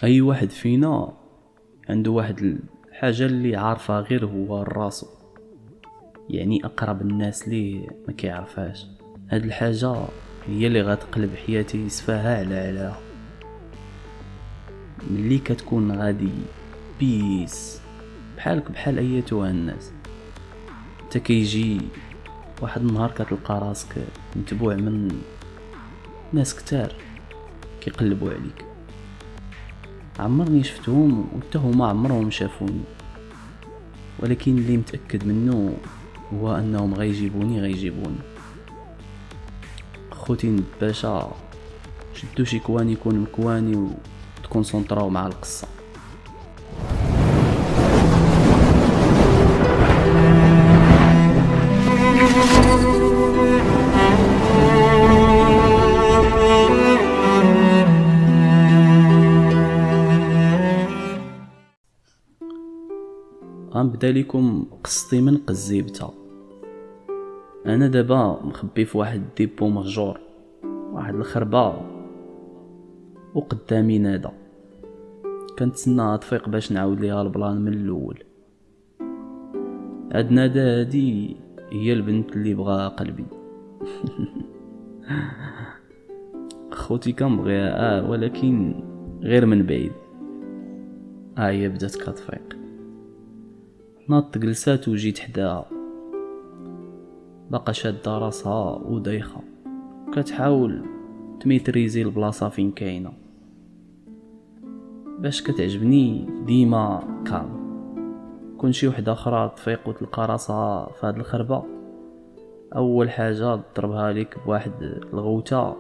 اي واحد فينا عنده واحد الحاجه اللي عارفها غير هو راسو، يعني اقرب الناس ليه ما كيعرفهاش. هاد الحاجه هي اللي غتقلب حياتي سفاها على علاها. ملي كتكون غادي بيس بحالك بحال ايتها الناس، انت كيجي واحد النهار كتلقى راسك متبوع من ناس كتار كيقلبوا عليك. عمرني شفتهم وحتى هما عمرهم شافوني، ولكن اللي متأكد منه هو انهم غيجيبوني. خوتي باشا، شدوا شي كواني يكون مكواني وتكونسونطراو مع القصه. غنبدا لكم قصتي من قزيبتها. انا دابا مخبي في واحد ديبو مهجور، واحد الخربه، وقدامي نادا كنتسناها تفيق باش نعاود ليها البلان من الاول. هاد نادا هادي هي البنت اللي بغاها قلبي. خوتي كنبغيها ولكن غير من بعيد. هي بدات كتفيق، ناضت جلسات وجيت حداها، باقا شاده راسها ودايخه كتحاول تميتريزي البلاصه فين كاينه. باش كتعجبني ديما كالم. كون شي وحده اخرى تفيق وتلقى راسها في هاد الخربه، اول حاجه ضربها ليك بواحد الغوته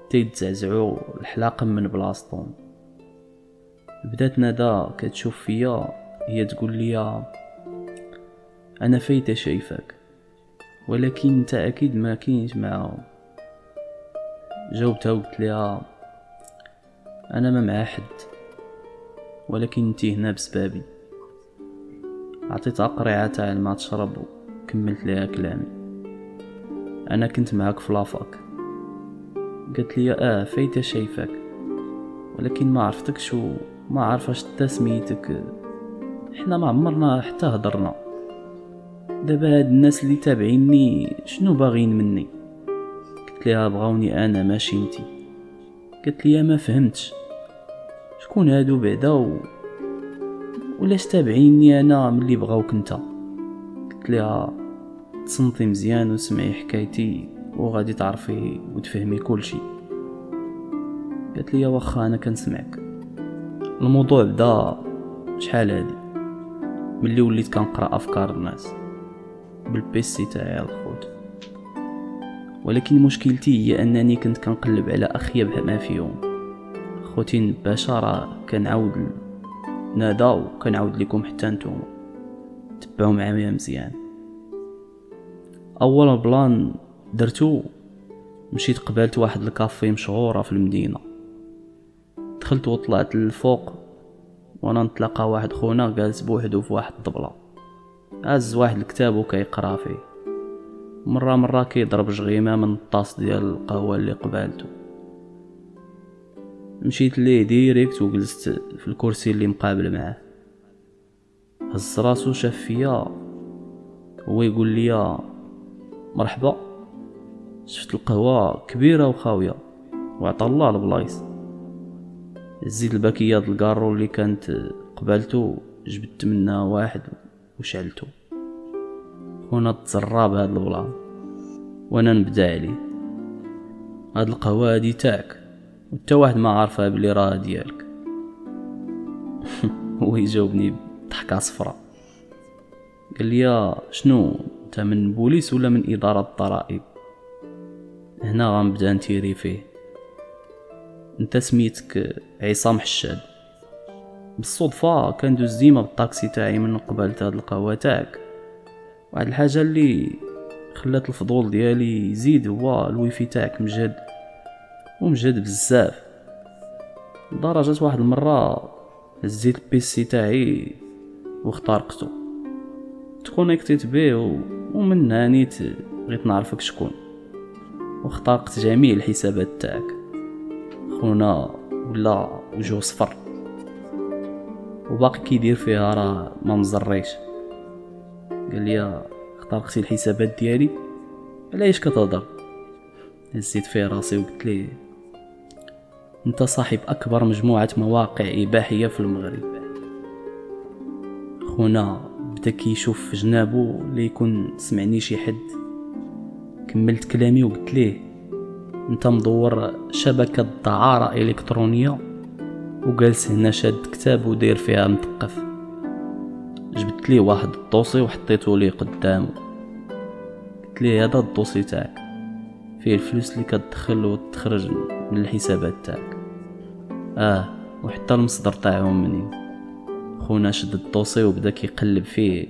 تيتزعزعوا الحلاقم من بلاصتهم. بدات ندى كتشوف فيا، هي تقول لي انا فايته شايفاك، ولكن انت اكيد ما كاينش معاهم. جاوبتها وقلت لها انا ما مع حد، ولكن انتي هنا بسبابي. عطيتها قريعه تاع الماء تشرب وكملت لها كلامي. انا كنت معاك في لافاك. قالت لي فايته شايفاك، ولكن ما عرفتكش وما عارفاش تسميتك. احنا ما عمرنا حتى هضرنا. دابا هاد الناس اللي تابعيني شنو باغين مني؟ قلت لها بغاوني انا ماشي انتي. قالت لي ما فهمتش شكون هادو بعدا ولاش تابعيني انا ملي بغاوك انت. قلت لها تصنتي مزيان وسمعي حكايتي وغادي تعرفي وتفهمي كل شيء. قالت لي واخا انا كنسمعك. الموضوع بدا شحال هادي ملي وليت كنقرا افكار الناس بالبيسي تاعي الخوت، ولكن مشكلتي هي انني كنت كنقلب على اخيب ما فيهم. خوتي باشا راه كنعاود نادا وكنعاود لكم حتى نتوما تبعوا معايا مزيان. اول بلان درتو، مشيت قبلت واحد الكافي مشهوره في المدينه. دخلت وطلعت للفوق وانا نتلاقى واحد خونا جالس بوحدو في واحد الطبله، هز واحد الكتاب وكيقرا فيه. مره كيضرب جغيمه من الطاس ديال القهوه اللي قبالته. مشيت ليه ديريكت وجلست في الكرسي اللي مقابل معاه. هز راسو شاف فيا هو يقول لي مرحبا. شفت القهوه كبيره وخاويه وعطا الله البلايص. زيد الباكيه د الكارو اللي كانت قبالته، جبت منها واحد وشعلته. خونا تزرى بهاد البلان وانا نبدا عليه. هاد القهوه هادي تاعك وتا واحد ما عارفها بلي راه ديالك. هو يجاوبني بضحكه صفراء، قال لي شنو انت من بوليس ولا من اداره الضرائب؟ هنا غنبدا نتيري فيه. انت سميتك عصام حشاد. بالصدفه كندوز ديما بالطاكسي تاعي من قبالت هاد القهوه تاعك. واحد الحاجه اللي خلات الفضول ديالي يزيد هو الويفي تاعك مجهد بزاف، لدرجه واحد المره هزيت البيسي تاعي واخترقته، تكونيكتيت بيه ومن هانيت بغيت نعرفك شكون، واخترقت جميع الحسابات تاعك. خونا ولا وجهه صفر وباقي كيدير فيها راه ما مزريش. قال لي اخترقتي الحسابات ديالي، علاش كتهضر؟ هزيت فيه راسي وقلت ليه انت صاحب اكبر مجموعه مواقع اباحيه في المغرب. خونا بدا كيشوف في جنابو اللي يكون سمعني شي حد. كملت كلامي وقلت ليه انت مدور شبكه دعاره الكترونيه وجالس هنا شاد كتاب وداير فيها مثقف. جبت ليه واحد الدوسي وحطيته ليه قدامه، قلت ليه هذا الدوسي تاعك فيه الفلوس اللي كتدخل وتخرج من الحسابات تاعك، وحتى المصدر تاعهم منين. خونا شد الدوسي وبدا كيقلب فيه،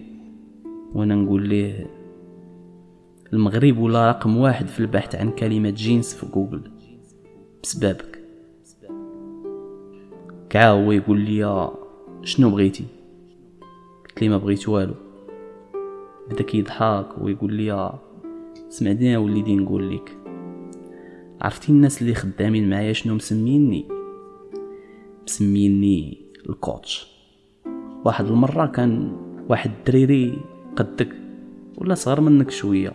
وانا نقول ليه المغرب ولا رقم 1 في البحث عن كلمة جينس في جوجل بسببك. كاع هو يقول لي شنو بغيتي؟ قلت لي ما بغيت والو. بدا كيضحك ويقول لي سمعتني وليدي نقول لك، عرفتي الناس اللي خدامين معايا شنو مسميني الكوتش. واحد المره كان واحد الدريري قدك ولا صغر منك شويه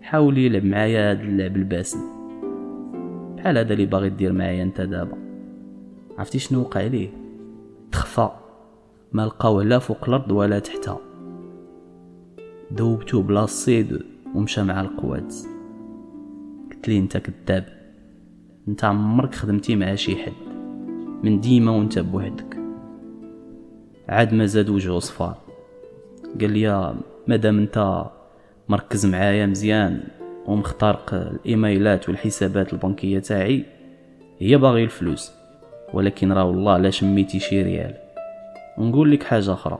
حاول يلعب معايا هاد اللعب الباسل بحال هذا اللي باغي دير معايا انت دابا. عرفتي شنو وقع ليه؟ تخفى، ما لقاوه لا فوق الارض ولا تحتها. دوبتو بلا الصيد ومشى مع القوات. قلت لي انت كذاب، انت عمرك خدمتي مع شي حد، من ديما وانت بوحدك. عاد ما زاد وجهه صفار. قال لي مادام انت مركز معايا مزيان ومخترق الايميلات والحسابات البنكيه تاعي، هي باغي الفلوس، ولكن راه والله لا شميتي شي ريال. ونقول لك حاجه اخرى،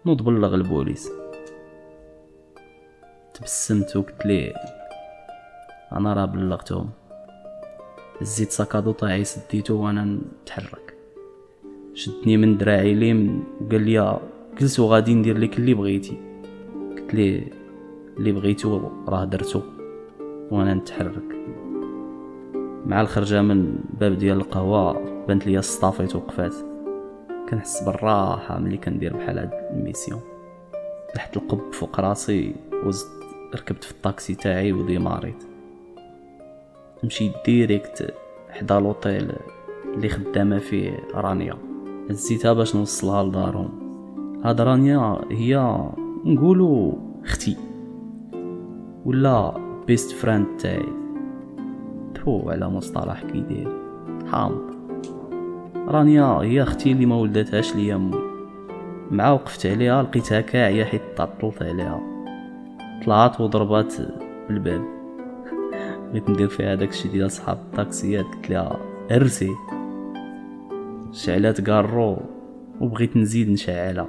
نوض بلغ البوليس. تبسمت وقلت ليه انا راه بلغتهم. زيت ساكادو تاعي سديته وانا نتحرك. شدني من دراعي اليمين وقال لي جلس وغادي ندير لك اللي بغيتي. قلت ليه اللي بغيتو راه درتو وانا نتحرك. مع الخرجه من باب ديال القهوه بانت لي الصطافيت وقفات. كنحس بالراحه ملي كندير بحال هاد الميسيون. لحت القب فوق راسي وزدت ركبت في الطاكسي تاعي وديماريت. مشيت ديريكت حدا لوطيل اللي خدامه فيه رانيا. هزيتها باش نوصلها لدارهم. هاد رانيا هي نقولوا اختي ولا بيست فريند تاعي، تو على مصطلح كيدير حامض. رانيا هي اختي اللي ما ولدتهاش ليا امي. مع وقفت عليها لقيتها كاعيه حيت تعطلت عليها. طلعت وضربات الباب. بغيت ندير فيها داكشي ديال صحاب الطاكسيات، قلت لها ارسي. شعلات كارو وبغيت نزيد نشعلها.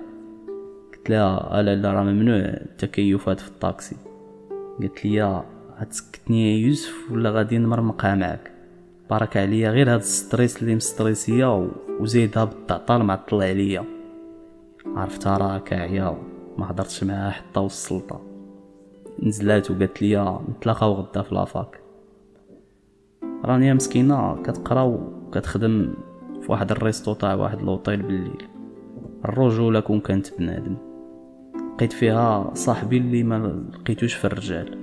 قلت لها لا راه ممنوع التكيفات في الطاكسي. قالت لي هتسكتني يا يوسف ولا غادي نمرمقها معاك؟ بارك عليا غير هاد الستريس اللي مستريسيه وزيدها بالتعطال معطل عليا. عرفتها راه كاعيه ما هضرتش معاها حتى وصلتها. نزلات وقالت لي نتلاقاو غدا في لافاك. رانيا مسكينه كتقرا وكتخدم في واحد الريستو تاع واحد لوطيل بالليل. الرجوله كون كانت بنادم. لقيت فيها صاحبي اللي ما لقيتوش في الرجال.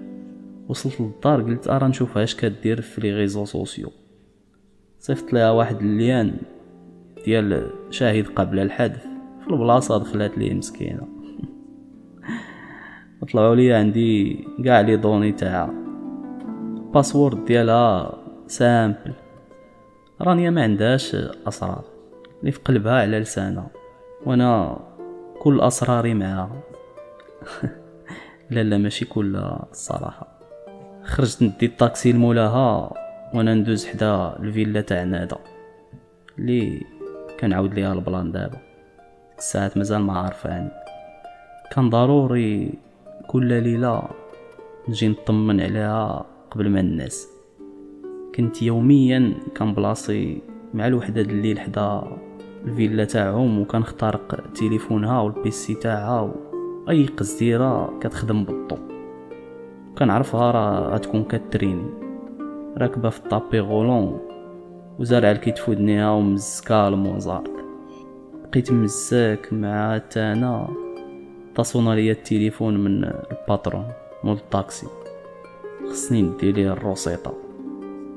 وصلت للدار قلت ارا نشوف اش كدير في لي ريزو سوسيو. صيفط لها واحد الليان ديال شاهد قبل الحدث في البلاصه دخلت ليه مسكينه. طلعوا لي عندي كاع لي دوني تاعها، باسورد ديالها سامبل. رانيا ما عندهاش اسرار، اللي في قلبها على لسانها، وانا كل اسراري معاها. لا ماشي كل الصراحه. خرجت ندي الطاكسي لمولاها وانا ندوز حدا الفيلا تاع نادا اللي كنعاود ليها البلان. دابا الساعات مازال ما عارفاني. كان ضروري كل ليله نجي نطمن عليها قبل ما الناس. كنت يوميا كنبلاصي مع الوحده الليل حدا الفيلا تاعهم وكنخترق تليفونها والبيسي تاعها اي قزديره كتخدم بالضو. كنعرفها راه غتكون كتريني راكبه في الطابي غولون وزارع الكتف ودنيها ومزكا الموزارت. بقيت مزاك مع انا اتصلنا ليا التليفون من الباترون مول الطاكسي، خصني ندير ليه الروسيطه.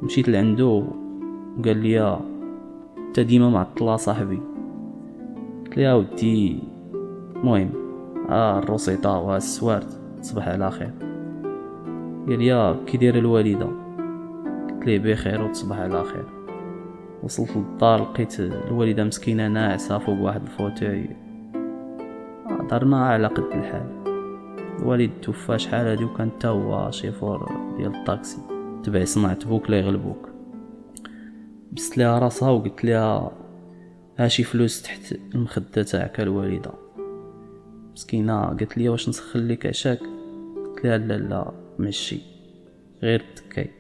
مشيت لعندو وقال لي انت ديما معطله صاحبي. قلت له يا ودي المهم الروسيطه والسوارت تصبح على خير. قال لي كي دايره الوالده؟ قلت ليه بخير وتصبح على خير. وصلت للدار لقيت الوالده مسكينه ناعسه فوق واحد الفوتوي، دارنا على قد الحال. الوالد توفى شحال هادي وكان تا هو شيفور ديال الطاكسي تبع صناعة بوك لا يغلبوك. بست ليها راسها وقلت لها هاشي فلوس تحت المخدة تاعك الوالده. مسكينه قالت لي واش نسخن لك عشاك؟ قلت لها لا ماشي غير تكاي،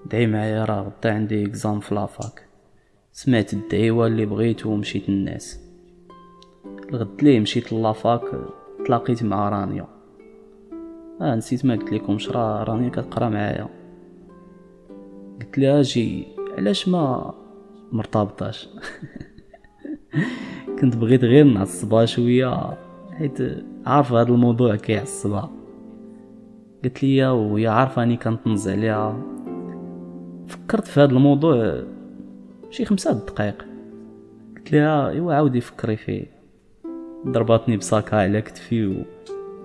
دعي معايا راه غدا عندي اكزام في لافاك. سمعت الدعيوه اللي بغيتو ومشيت للناس. الغد ليه مشيت لافاك تلاقيت مع رانيا. نسيت ما قلت لكمش راه رانيا كتقرا معايا. قلت لها اجي علاش ما مرتبطاش؟ كنت بغيت غير نعصبها شويه حيت عارف هذا الموضوع كيعصبها. قلت لي وهي عارفه اني كنطنز عليها. فكرت في هذا الموضوع شي 5 دقائق. قلت لها ايوا عاودي فكري فيه. ضرباتني بساكا على كتفي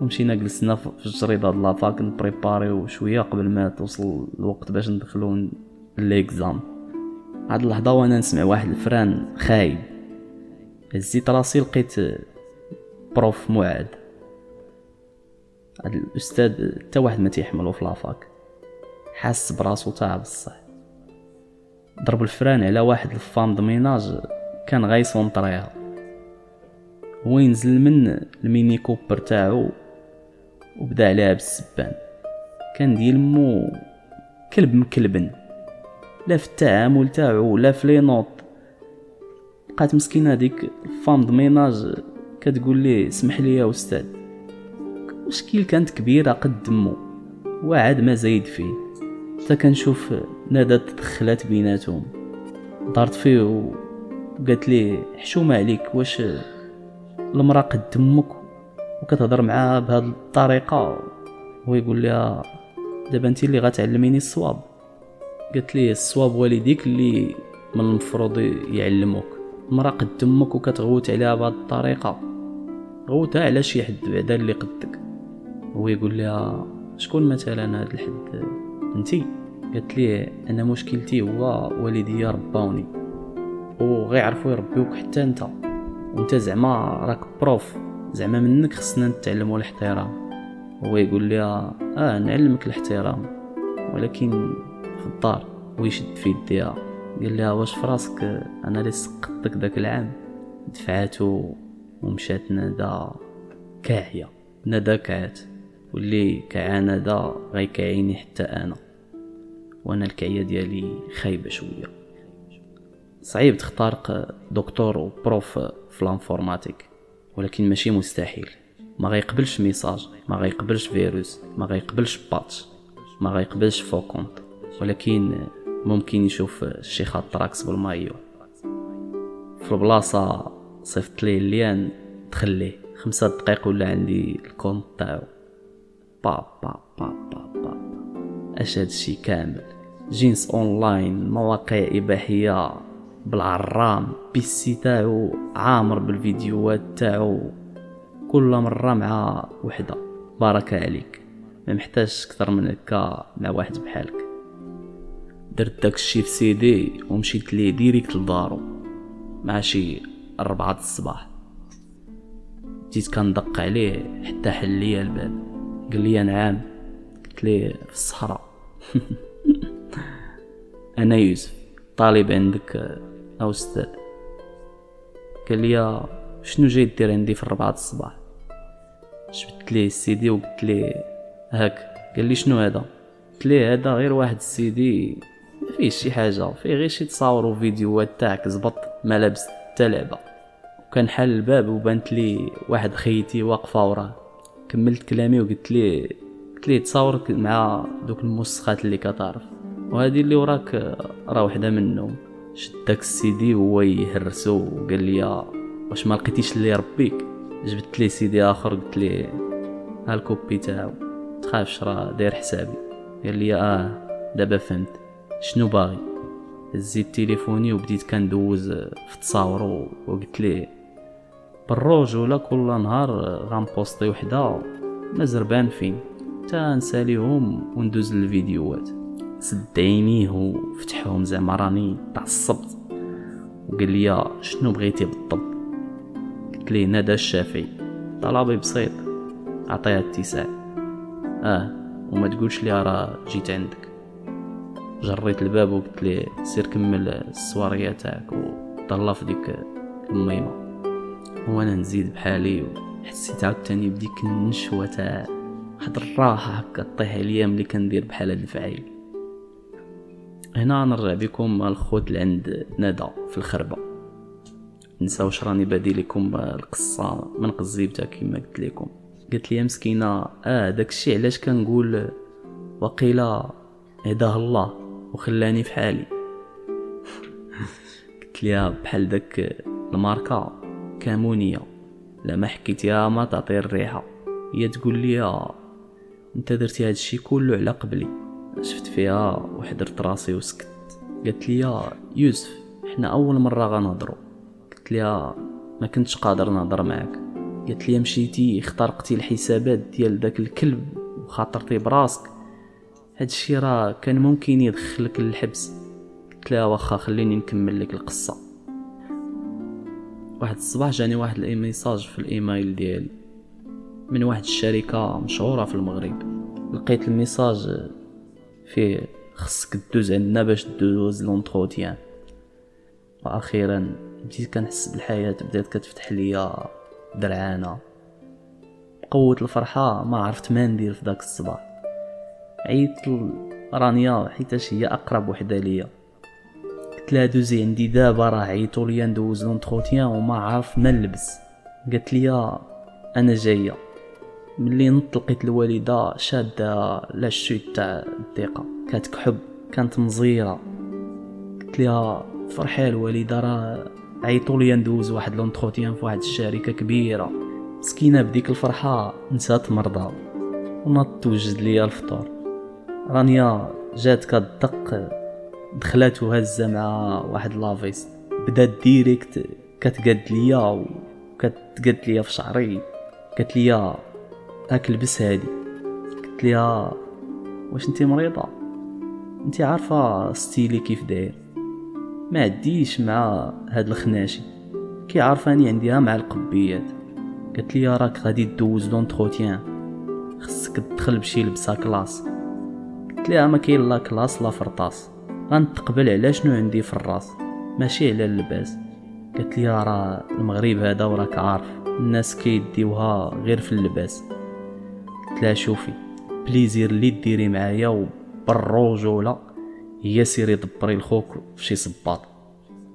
ومشينا جلسنا في الجريده د لافاك نبريباريو شويه قبل ما توصل الوقت باش ندخلو ليكزام. هاد اللحظه وانا نسمع واحد الفران خايب. هزيت راسي لقيت بروف معاد. هاد الاستاذ حتى واحد ما تيحملو في لافاك، حاس براسو تاع بصح. ضرب الفران على واحد الفام دميناج كان غيسونطريها. هو ينزل من الميني كوبر تاعو وبدا عليها بالسبان. كان ديال مو كلب مكلبن، لا في التعامل تاعو لا في لي نوط. بقات مسكينه هذيك الفام دميناج كتقول لي اسمح لي يا استاذ. مشكل كانت كبيره قد دمو وعاد ما زايد فيه. حتى كنشوف نادات تدخلات بيناتهم. دارت فيه وقالت لي حشومه عليك، واش المراه قد دمك وكتهضر معاها بهذه الطريقه؟ هو يقول لها دابا انت اللي غتعلميني الصواب. قالت لي الصواب والديك اللي من المفروض يعلموك. المراه قد دمك وكتغوت عليها بهذه الطريقه، غوتها على شي حد بعدا اللي قدك. هو يقول لها شكون مثلا هذا الحد؟ انتي. قالت لي انا مشكلتي هو والدي رباوني وغيعرفوا يربيوك حتى انت، وانت زعما راك بروف، زعما منك خصنا نتعلموا الاحترام. هو يقول لي نعلمك الاحترام ولكن في الدار. ويشد في يديها قال لها واش فراسك انا اللي سقطتك داك العام؟ دفعاتو ومشات نادا كاعيه. نادا كعات واللي كعانه دا غيكعيني حتى انا، وانا الكعيه ديالي خايبه شويه. صعيب تختارق دكتور وبروف في الانفورماتيك، ولكن ماشي مستحيل. ما غيقبلش ميساج، ما غيقبلش فيروس، ما غيقبلش باتش، ما غيقبلش فوكونت، ولكن ممكن يشوف شي خط راكس بالمايو. في البلاصه صيفط ليه الليان تخليه 5 دقائق ولا عندي الكونت تاعو. با با با با با اش هادشي كامل؟ جينس اونلاين، مواقع اباحيه بالعرام، بيسي تاعو عامر بالفيديوهات تاعو، كل مره مع وحده. بارك عليك، ما محتاجش اكثر من هكا مع واحد بحالك. درت داكشي في سيدي ومشيت ليه ديريكت لدارو مع شي 4 الصباح. بديت كندق عليه حتى حل ليا الباب. قال لي نعم. قلت ليه في الصحراء. انا يوسف طالب عندك استاذ. قال لي شنو جاي دير عندي في 4 الصباح؟ جبت ليه السيدي وقلت ليه هاك. قال لي شنو هذا؟ قلت ليه هذا غير واحد السيدي ما فيه شي حاجه، فيه غير شي تصاور وفيديوهات تاعك زبط ما لابس حتى لعبه. وكان حل الباب وبانت لي واحد خيتي واقفه وراه. كملت كلامي وقلت ليه تصاور مع دوك المسخات اللي كتعرف، وهذه اللي وراك راه وحده منهم. شد داك السيدي هو يهرسو وقال لي واش ما لقيتيش اللي يربيك. جبت لي سيدي اخر قلت لي ها الكوبي تاعو تخافش راه داير حسابي. قال لي دابا فهمت شنو باغي. هزيت تليفوني وبديت كندوز في التصاور وقلت لي بالرجوله كل نهار غنبوستي وحده ما زربان فين حتى نساليهم وندوز الفيديوهات. سد عينيه وفتحهم زعما راني تعصبت وقال لي شنو بغيتي بالضبط. قلت ليه ندى الشافعي طلبي بسيط عطيها 9 وما تقولش لي راه جيت عندك. جريت الباب وقلت ليه سير كمل السواريه تاعك وطلع في ديك الميمه. وانا نزيد بحالي وحسيت عاوتاني بديك النشوه تاع واحد الراحه هكا طيح عليا ملي كندير بحال هاد الفعايل. هنا نرجع بكم الخوت لعند ندى في الخربه. نساو واش راني بادي لكم القصه من قزيبتها كما قلت لكم. قالت لي مسكينه داكشي علاش كنقول وقيلا هداه الله وخلاني في حالي. قلت لي بحال داك الماركه كامونيه لا ما حكيتيها ما تعطي الريحه. هي تقول لي انت درتي هادشي كله على قبلي. شفت فيها وحضرت راسي وسكت. قالت لي يوسف احنا اول مره غنهضروا. قلت لها ما كنتش قادر نهضر معاك. قالت لي مشيتي اخترقتي الحسابات ديال داك الكلب وخاطرتي براسك هادشي راه كان ممكن يدخلك للحبس. قلت لها واخا خليني نكمل لك القصه. واحد الصباح جاني واحد ميساج في الايميل ديالي من واحد الشركه مشهوره في المغرب. لقيت الميساج فيه خصك تدوز عندنا باش تدوز لونتروتيان. واخيرا بديت كنحس بالحياه بدات كتفتح ليا درعانه. بقوه الفرحه ما عرفت ما ندير في داك الصباح. عيطت رانيا حيتاش هي اقرب وحده ليا. قلت لها دوزي عندي دابا راه عيطوا ليا ندوز لونتروتيان وما عارف ما نلبس. قالت لي انا جايه. ملي نط لقيت الوالده شاده لا شوت تاع الدقه كانت كحب كانت مزيره. قلت لها فرحي الوالده راه عيطوا لي ندوز واحد لونتروتيان في واحد الشركه كبيره. مسكينه بديك الفرحه نسات مرضها ونط وجد لي الفطور. رانيا جات كتدق دخلات وهزه مع واحد لافيس بدات ديريكت كتقاد ليا وكتقاد ليا في شعري. قالت لي هاك لبس هادي. قلت لها واش انتي مريضه؟ انتي عارفه ستيلي كيف داير ما عديش مع هاد الخناشي كي عارفاني عنديها مع القبيات. قالت لي راك غادي تدوز لونتروتيان خصك تدخل بشي لبسه كلاس. قلت لها ما كاين لا كلاس لا فرطاس غنتقبل على شنو عندي في الراس ماشي على اللباس. قالت لي راه المغرب هذا وراك عارف الناس كيديوها غير في اللباس. قلت لها شوفي بليزير اللي ديري معايا وبالرجوله هي سيري دبري لخوك في شي صباط.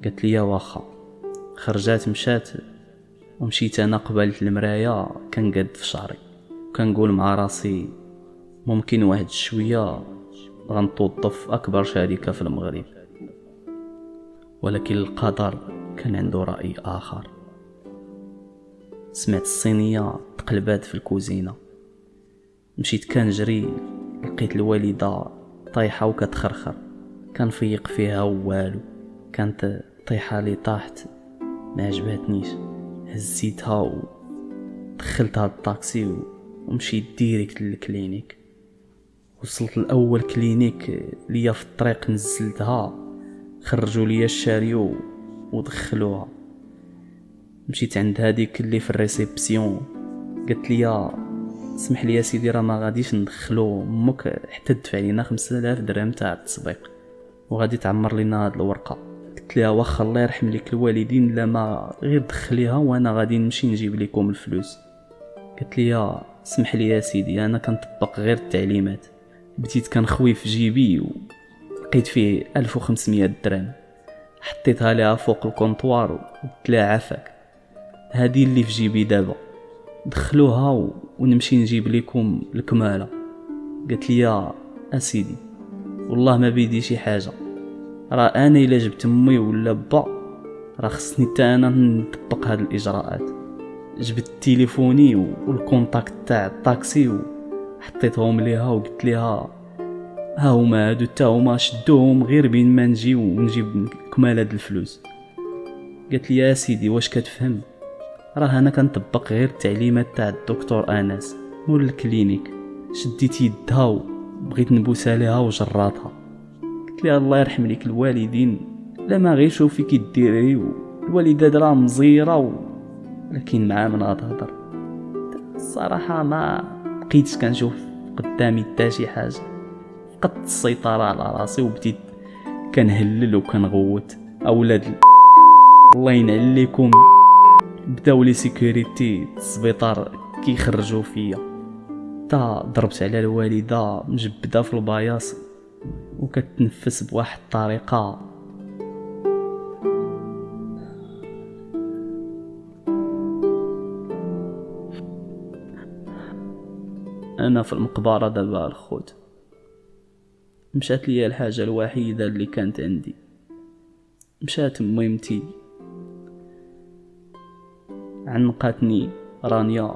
قالت لي واخا. خرجات مشات ومشيت انا قبالة المرايه كنقاد في شعري كنقول مع راسي ممكن واحد شويه غنتوظف اكبر شركه في المغرب. ولكن القدر كان عنده راي اخر. سمعت الصينيه تقلبات في الكوزينه. مشيت كنجري لقيت الوالده طايحه وكتخرخر. كنفيق فيها والو كانت طيحه لي طاحت ما عجبتنيش. هزيتها ودخلتها الطاكسي ومشيت ديريكت للكلينيك. وصلت الاول كلينيك ليا في الطريق نزلتها خرجوا ليا الشاريو ودخلوها. مشيت عند هذيك اللي في الريسبسيون قالت لي اسمح لي يا سيدي راه ما غاديش ندخلو امك حتى تدفع لينا 5000 درهم تاع التسبيق وغادي تعمر لينا هاد الورقه. قلت لها واخا الله يرحم لك الوالدين لا ما غير دخليها وانا غادي نمشي نجيب لكم الفلوس. قلت لي اسمح لي يا سيدي انا كنطبق غير التعليمات. بديت كنخوي في جيبي ولقيت فيه 1500 درهم حطيتها لها فوق الكونطوار وقلت لها عافاك هذه اللي في جيبي دابا دخلوها ونمشي نجيب لكم الكماله. قالت لي اسيدي والله ما بيدي شي حاجه راه انا الا جبت امي ولا با راه خصني حتى انا نطبق هاد الاجراءات. جبت تليفوني والكونتاكت تاع الطاكسي وحطيتهم ليها وقلت ليها ها هما هادو حتى هما شدوهم غير بين ما نجي ونجيب كمال هاد الفلوس. قالت لي يا سيدي واش كتفهم، راه انا كنطبق غير التعليمات تاع الدكتور انس مول الكلينيك. شديت يدها وبغيت نبوسها ليها وجراتها. قلت لها الله يرحم ليك الوالدين، لا ما غير شوفي كي ديري، والوالده راه مزيره ولكن مع من غتهضر. الصراحه ما بقيتش كنشوف قدامي حتى شي حاجه، فقدت السيطره على راسي وبديت كنهلل وكنغوت. اولاد الله ينعل لكم، بداو لي سيكوريتي السبيطار كيخرجوا فيا. تا ضربت على الوالده مجبده في الباياس وكتنفس بواحد الطريقه. انا في المقبره دابا الخوت، مشات لي الحاجه الوحيده اللي كانت عندي، مشات ميمتي عنقاتني. رانيا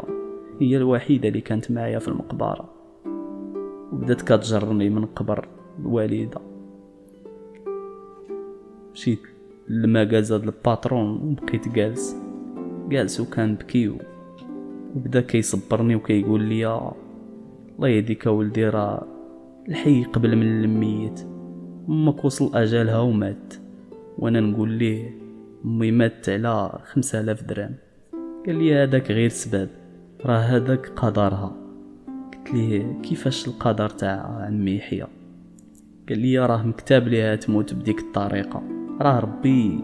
هي الوحيده اللي كانت معايا في المقبره، وبدات كتجرني من قبر الوالده. مشيت للمغازه ديال الباترون وبقيت جالس وكنبكي، وبدا كيصبرني وكيقول لي الله يهديك ولدي، راه الحي قبل من الميت، امك وصل اجالها ومات. وانا نقول ليه امي مات على 5000 درهم. قال لي هذاك غير سبب، راه هذاك قدرها. قلت ليه كيفاش القدر تاع عمي يحيى؟ قال لي راه مكتاب ليها تموت بديك الطريقه، راه ربي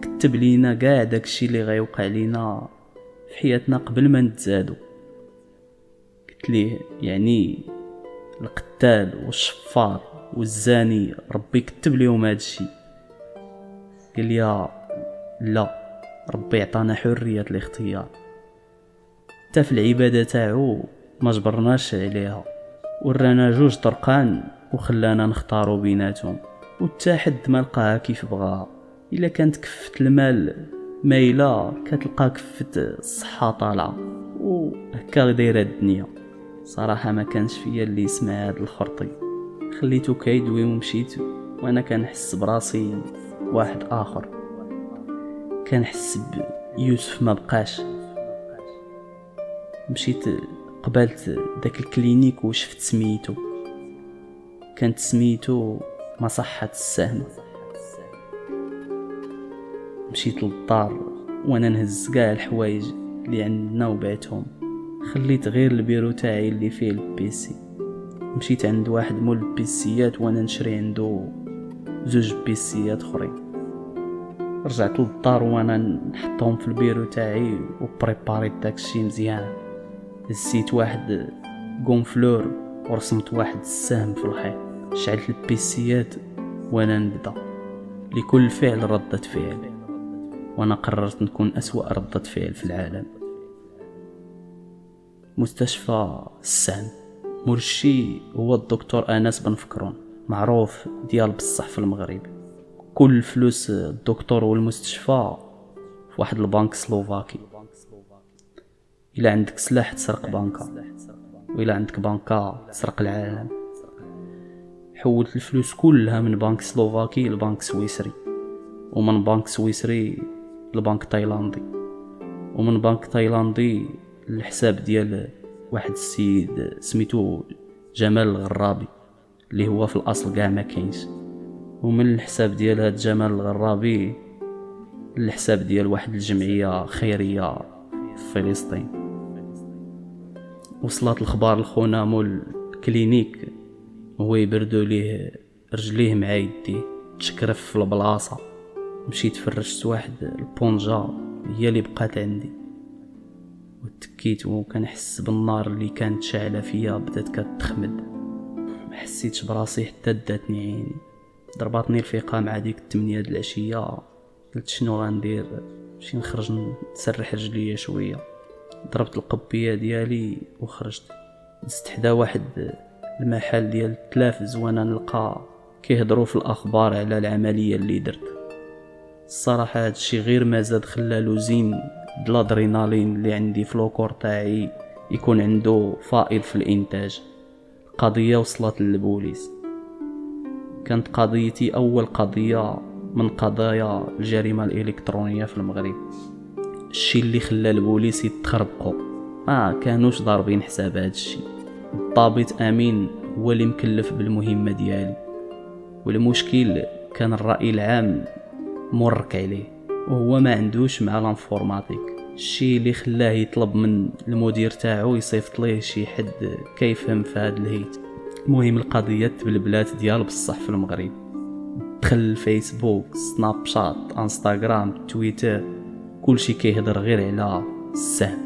كتب لينا كاع داكشي اللي غيوقع لينا في حياتنا قبل ما نتزادوا. قلت ليه يعني القتال والشفار والزاني ربي كتب ليهم هادشي؟ قال لي لا، ربي عطانا حريه الاختيار، حتى في العباده تاعو ما جبرناش عليها، ورانا جوج طرقان وخلانا نختاروا بيناتهم، وتا حد ما لقاها كيف بغاها. الا كانت كفة المال مايله كتلقى كفة الصحه طالعه، وهكا دايره الدنيا. صراحه ما كانش فيا اللي يسمع هاد الخرطي، خليته كيدوي ومشيت، وانا كنحس براسي واحد اخر، كنحس بيوسف ما بقاش. مشيت قبلت داك الكلينيك وشفت سميتو، كانت سميتو مصحة السهم. مشيت للدار وانا نهز كاع الحوايج اللي عندنا وبعتهم، خليت غير البيرو تاعي اللي فيه البيسي. مشيت عند واحد مول البيسيات وانا نشري عنده 2 بيسيات اخرين. رجعت للدار وانا نحطهم في البيرو تاعي وبريباريت داكشي مزيان. هزيت واحد كونفلور ورسمت واحد السهم في الحيط، شعلت البيسيات وانا نبدا لكل فعل ردة فعل، وانا قررت نكون اسوأ ردة فعل في العالم. مستشفى السهم، مرشي هو الدكتور انس بن فكرون، معروف ديال بصح في المغرب. كل فلوس الدكتور والمستشفى في واحد البنك سلوفاكي. إلا عندك سلاح تسرق بنكا، وإلا عندك بنكا تسرق العالم. حولت الفلوس كلها من بنك سلوفاكي لبنك سويسري، ومن بنك سويسري لبنك تايلاندي، ومن بنك تايلاندي الحساب ديال واحد السيد سميتو جمال الغرابي اللي هو في الاصل كاع ما كاينش، ومن الحساب ديال هاد جمال الغرابي الحساب ديال واحد الجمعيه خيريه في فلسطين. وصلت الخبار لخونا مول الكلينيك، هو يبردو ليه رجليه مع يديه، تشكرف في البلاصه. مشيت فرشت واحد البونجا هي اللي بقات عندي، وتكيت وكنحس بالنار اللي كانت شاعله فيا بدات كتخمد. ما حسيتش براسي حتى داتني عيني. ضرباتني الفيقه مع ديك 8 د العشيه. قلت شنو غندير؟ نمشي نخرج نسرح رجليا شويه. ضربت القبيه ديالي وخرجت. دزت حدا واحد المحل ديال التلافز وانا نلقى كيهضروا في الاخبار على العمليه اللي درت. الصراحه هادشي غير ما زاد خلى لوزين د الادرينالين اللي عندي في لوكور تاعي يكون عنده فائض في الانتاج. قضيه وصلت للبوليس، كانت قضيتي اول قضيه من قضايا الجريمه الالكترونيه في المغرب. الشيء اللي خلى البوليس يتخربقوا ما كانوش ضاربين حساب هادشي. الضابط امين هو اللي مكلف بالمهمه ديالي، والمشكل كان الرأي العام مرك عليه وهو ما عندوش مع الانفورماتيك. الشيء اللي خلاه يطلب من المدير تاعو يصيفط ليه شي حد كيفهم في هاد الهيت. المهم القضيه تبلبلات ديال بصح في المغرب. دخل الفيسبوك، سناب شات، انستغرام، تويتر، كلشي كيهضر غير على السهم،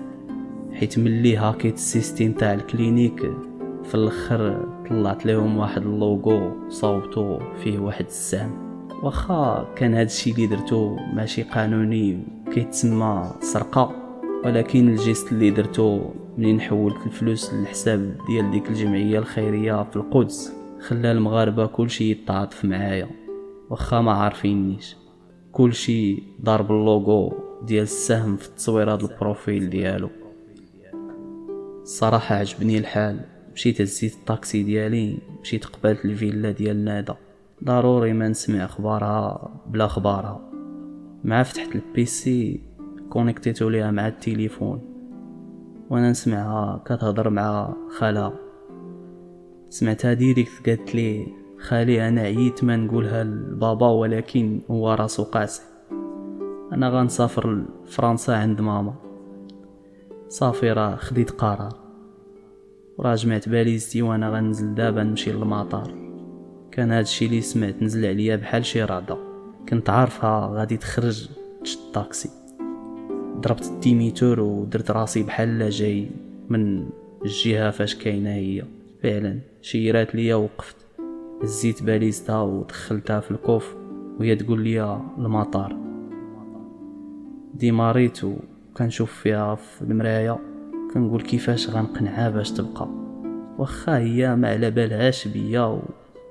حيت ملي هاكيت السيستم تاع الكلينيك في الاخر طلعت لهم واحد اللوغو صوبتو فيه واحد السهم. واخا كان هادشي اللي درتو ماشي قانوني كيتسمى سرقه، ولكن الجيست اللي درتو منين حولت الفلوس للحساب ديال ديك الجمعيه الخيريه في القدس خلى المغاربه كلشي يتعاطف معايا واخا ما عارفينيش. كلشي ضرب اللوغو ديال السهم في التصويره ديال البروفيل ديالو. الصراحه عجبني الحال، مشيت هزيت الطاكسي ديالي، مشيت قبالت الفيلا ديال نادا. ضروري ما نسمع اخبارها بلا خبارها. مع فتحت البيسي كونيكتيتو ليها مع التليفون وانا نسمعها كتهضر مع خالها. سمعتها ديريكت قالت لي خالي انا عييت ما نقولها لبابا ولكن هو راسو قاسي، انا غنسافر لفرنسا عند ماما. صافي راه خديت قرار وراه جمعت باليزتي وانا غنزل دابا نمشي للمطار. كان هادشي اللي سمعت نزل عليا بحال شي رعده. كنت عارفها غادي تخرج تشد الطاكسي. ضربت الديميتور ودرت راسي بحال لا جاي من الجهه فاش كاينه هي. فعلا شيرات ليا وقفت، هزيت باليزتها ودخلتها في الكوف وهي تقول لي المطار. ديماريت وكنشوف فيها في المرايه كنقول كيفاش غنقنعها باش تبقى، واخا هي ما على بالهاش بيا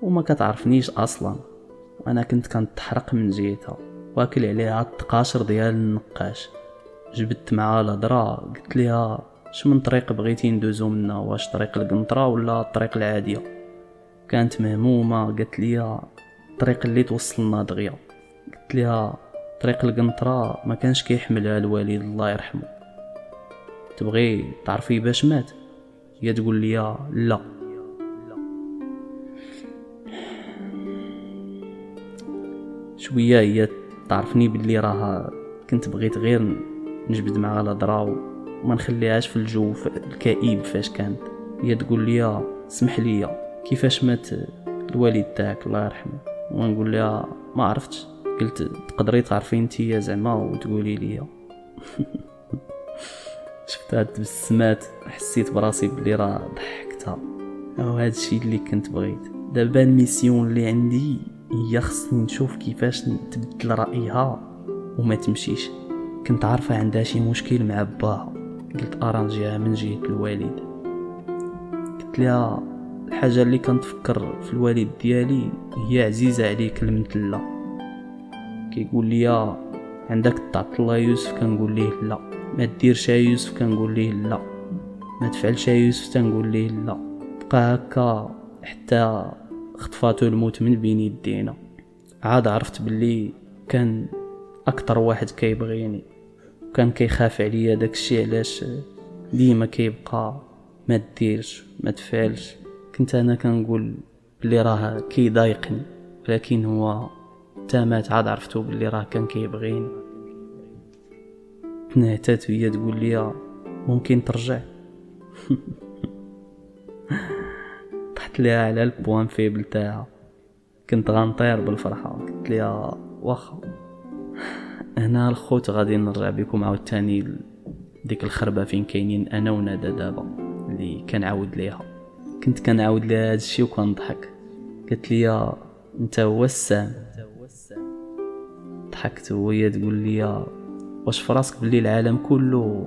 وما كتعرفنيش اصلا، وانا كنت كنتحرق من جهتها واكل عليها التقاشر ديال النقاش. جبت معها الهضره، قلت لها اش من طريق بغيتي ندوزو منها، واش طريق القنطره ولا الطريق العاديه؟ كانت مهمومه، قالت لي الطريق اللي توصلنا دغيا. قلت لها طريق القنطره ما كانش كيحملها الوالد الله يرحمه، تبغي تعرفي باش مات؟ هي تقول لي لا. شويه هي تعرفني باللي راه كنت بغيت غير نجبد معها الهضره وما نخليهاش في الجو الكئيب فاش كانت. هي تقول لي اسمح لي كيفاش مات الوالد تاعك الله يرحمه؟ ونقول لها ما عرفتش. قلت تقدري تعرفي نتيا زعما وتقولي لي. شفت هاد التبسمات حسيت براسي بلي راه ضحكتها. وهذا الشيء اللي كنت بغيت. دابا الميسيون اللي عندي هي خصني نشوف كيفاش تبدل رأيها وما تمشيش. كنت عارفة عندها شي مشكل مع باها، قلت ارانجيها من جهة الوالد. قلت لها الحاجة اللي كنتفكر في الوالد ديالي هي عزيزة عليه كلمة لا. كيقول لي عندك تعطل يوسف، كنقول ليه لا. ما ديرش يوسف، كنقول ليه لا. ما تفعلش يوسف، تنقول ليه لا. بقى هكا حتى خطفاتو الموت من بين يدينا. عاد عرفت باللي كان اكتر واحد كيبغيني، وكان كيخاف عليا داكشي علاش ديما كيبقى ما ديرش ما تفعلش. كنت انا كنقول باللي راه كيضايقني، لكن هو تامات عاد عرفتو باللي راه كان كيبغيني. تنهتات وهي تقول لي ممكن ترجع. طحت ليها على البوان فيبل تاعها، كنت غنطير بالفرحه. قلت لها واخا هنا الخوت غادي نرجع بكم عاوتاني ديك الخربه فين كاينين انا ونادا دابا اللي كنعاود ليها. كنت كنعاود ليها هادشي وكنضحك. قالت لي انت هو السام. ضحكت وهي تقول لي واش فراسك باللي العالم كله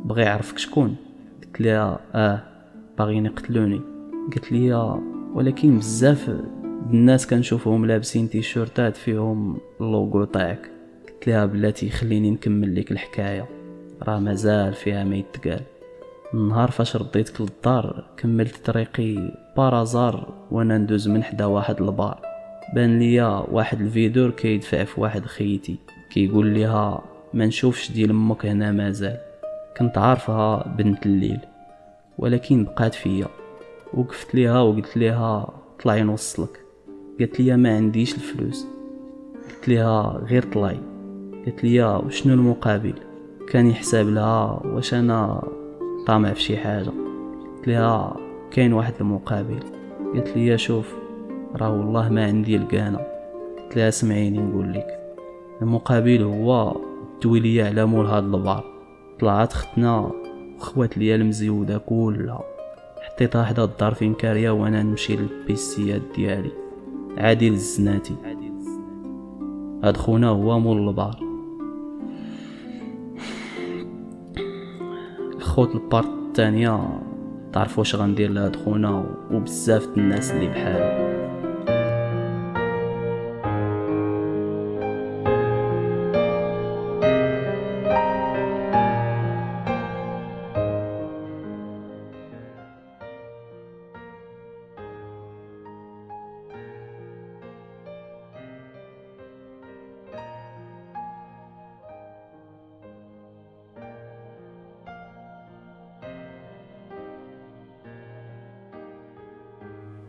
بغى يعرفك شكون؟ قلت لها باغيين يقتلوني. قالت لي ولكن بزاف الناس كنشوفهم لابسين تيشيرتات فيهم اللوغو تاعك. قلت لها بلاتي خليني نكمل لك الحكايه، راه مازال فيها ما يتقال. النهار فاش رديت للدار كملت طريقي بارازار وانا ندوز من حدا واحد البار. بان ليا واحد الفيدور كيدفع في واحد خيتي كيقول ليها ما نشوفش ديال امك هنا مازال. كنت عارفها بنت الليل ولكن بقات فيا. وقفت ليها وقلت ليها طلعي نوصلك. قالت لي ما عنديش الفلوس. قلت لها غير طلعي. قالت لي وشنو المقابل؟ كان يحسب لها واش انا طامع في شي حاجه. قلت لها كاين واحد المقابل. قالت لي شوف راه والله ما عندي القانه. قلت لها سمعيني نقول لك، المقابل هو دويليه على مول هاد البار. طلعت ختنا وخوات ليا المزيوده كلها، حطيتها حدا الدار فين كاريه وانا نمشي للبيسيات ديالي. عادل الزناتي هاد خونا هو مول البار. الخوت البارت الثانيه تعرفوا واش غندير لهاد خونا وبزاف الناس اللي بحالو.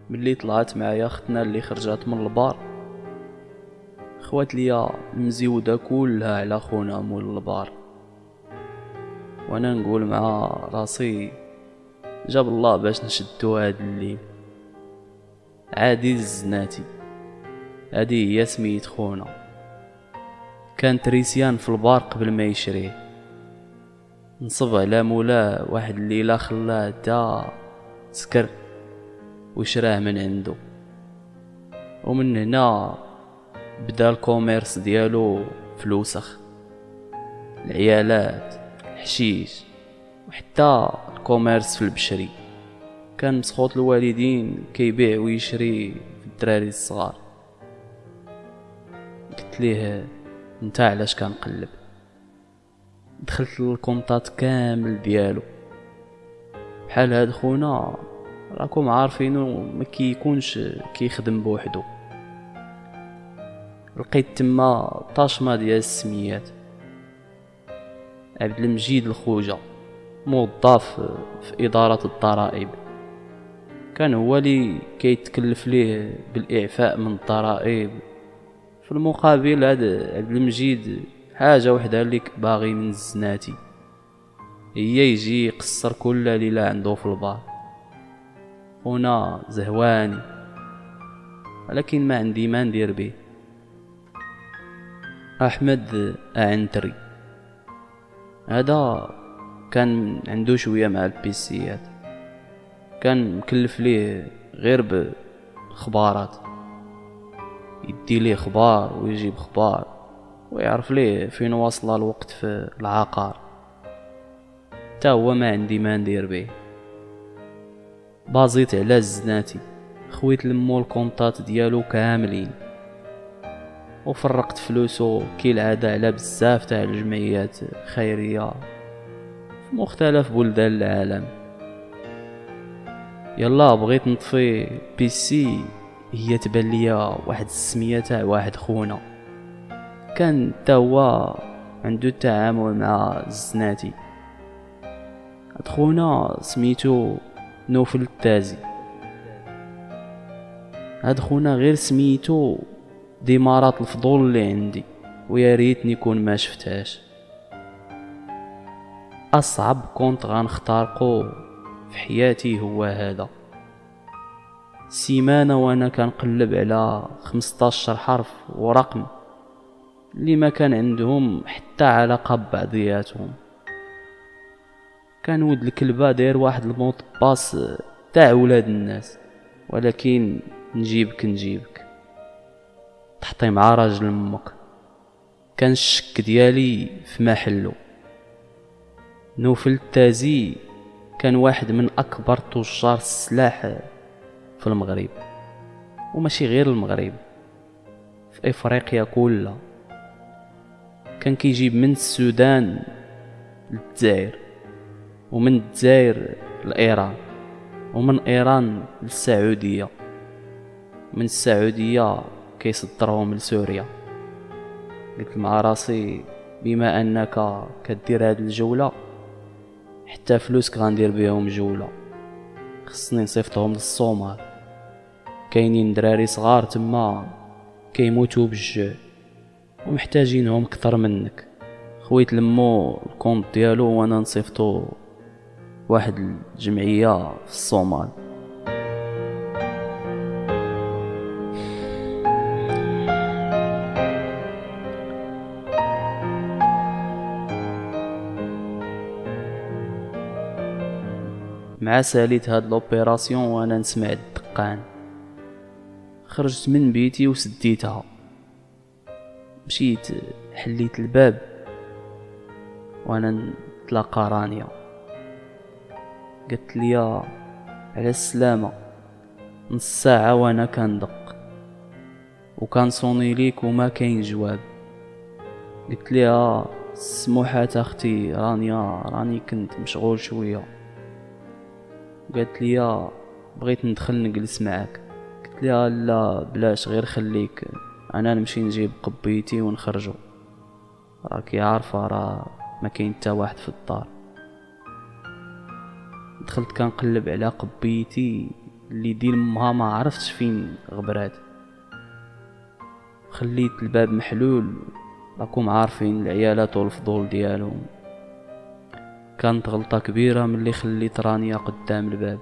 ملي طلعت معايا اختنا اللي خرجت من البار، خوات ليا المزيوده كلها على خونا مول البار، وانا نقول مع راسي جاب الله باش نشدو هاد الليل. عادل الزناتي هادي هي سميت خونا. كان تريسيان في البار قبل ما يشريه. نصب على مولاه واحد الليله خلاه دا سكر وشراه من عنده. ومن هنا بدا الكوميرس ديالو فلوسخ، العيالات، الحشيش، وحتى الكوميرس في البشري. كان مسخوط الوالدين كيبيع ويشري في الدراري الصغار. قلت ليه انت علاش كنقلب؟ دخلت للكونطات كامل ديالو. بحال هاد خونا راكم عارفينو ما كيكونش كيخدم بوحدو. لقيت تما طاشمه ديال السميات. عبد المجيد الخوجه موظف في اداره الضرائب. كان هو اللي كيتكلف ليه بالاعفاء من الضرائب. في المقابل هذا عبد المجيد حاجه وحده اللي باغي من الزناتي هي يجي يقصر كل ليله عنده في البار. خونا زهواني ولكن ما عندي ما ندير به. احمد عنتري هذا كان عنده شويه مع البيسيات. كان مكلف ليه غير بخبارات، يدي ليه خبار ويجيب خبار ويعرف ليه فين واصل الوقت في العقار. تا هو ما عندي ما ندير به. بازيت على الزناتي، خويت لمو الكونطات ديالو كاملين وفرقت فلوسو كالعادة على بزاف تاع الجمعيات خيرية في مختلف بلدان العالم. يلا بغيت نطفي بيسي، هي تبان ليا واحد السمية تاع واحد خونا كان تا هو عنده التعامل مع الزناتي. هاد خونا سميتو نوفل التازي. هاد خونا غير سميتو ديمارات الفضول اللي عندي ويا ريتني كون ما شفتهاش. اصعب كونت غنختارقو في حياتي هو هذا. سيمانه وانا كنقلب على 15 حرف ورقم اللي ما كان عندهم حتى علاقه ببعضياتهم. كان ولد الكلبه داير واحد الموط باس تاع ولاد الناس، ولكن نجيبك تحطي مع راجل امك. كان الشك ديالي في محلو. نوفل التازي كان واحد من اكبر تجار السلاح في المغرب، وماشي غير المغرب، في افريقيا كلها. كان كيجيب من السودان للجزائر، ومن الجزائر لايران، ومن ايران للسعوديه، من السعوديه كيصدرهم لسوريا. قلت مع راسي بما انك كدير هاد الجوله، حتى فلوسك غندير بهم جوله. خصني نصيفطهم للصومال، كاينين دراري صغار تما كيموتوا بالجوع ومحتاجينهم كتر منك. خويت لمو الكونت ديالو وانا نصيفطو واحد الجمعيه في الصومال. مع ساليت هاد لوبيراسيون وانا نسمع الدقان. خرجت من بيتي وسديتها، مشيت حليت الباب وانا نتلاقى رانيا. قلت لي على السلامه، نص ساعه وانا كندق وكان صوني ليك وما كاين جواب. قلت لها سموحات اختي رانيا، راني كنت مشغول شويه. قالت لي بغيت ندخل نجلس معاك. قلت لها لا بلاش، غير خليك انا نمشي نجيب قبيتي ونخرجوا، راكي عارفه راه ما كاين حتى واحد في الدار. دخلت كنقلب على قبيتي اللي ديال امها ما عرفتش فين غبرات. خليت الباب محلول، راكم عارفين العيالات والفضول ديالهم. كانت غلطه كبيره ملي خليت رانيا قدام الباب،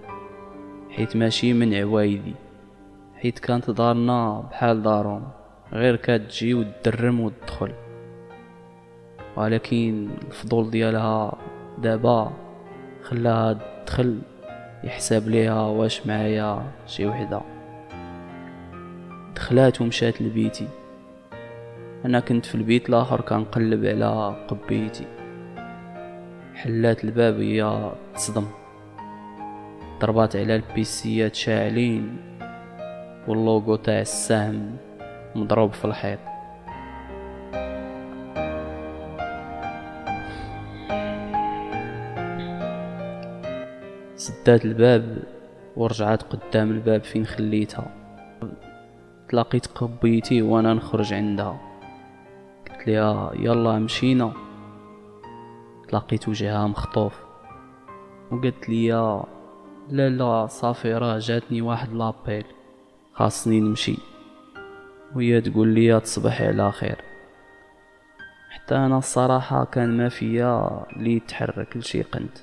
حيت ماشي من عوايدي، حيت كانت دارنا بحال دارهم، غير كتجي وتدرم وتدخل. ولكن الفضول ديالها دابا خلاها تدخل يحسب ليها واش معايا شي وحده. دخلات ومشات لبيتي. انا كنت في البيت الاخر كنقلب على قبيتي. حلات الباب هي تصدم، ضربات على البيسيات شاعلين واللوغو تاع السهم مضروب في الحيط. سدات الباب ورجعت قدام الباب فين خليتها. تلاقيت قبيتي وانا نخرج عندها. قلت لها يلا مشينا. تلاقيت وجهها مخطوف وقالت لي لا لا صافي، راه جاتني واحد لابيل خاصني نمشي. وهي تقول لي تصبح على خير. حتى انا الصراحه كان ما فيا لي يتحرك لشي قنت.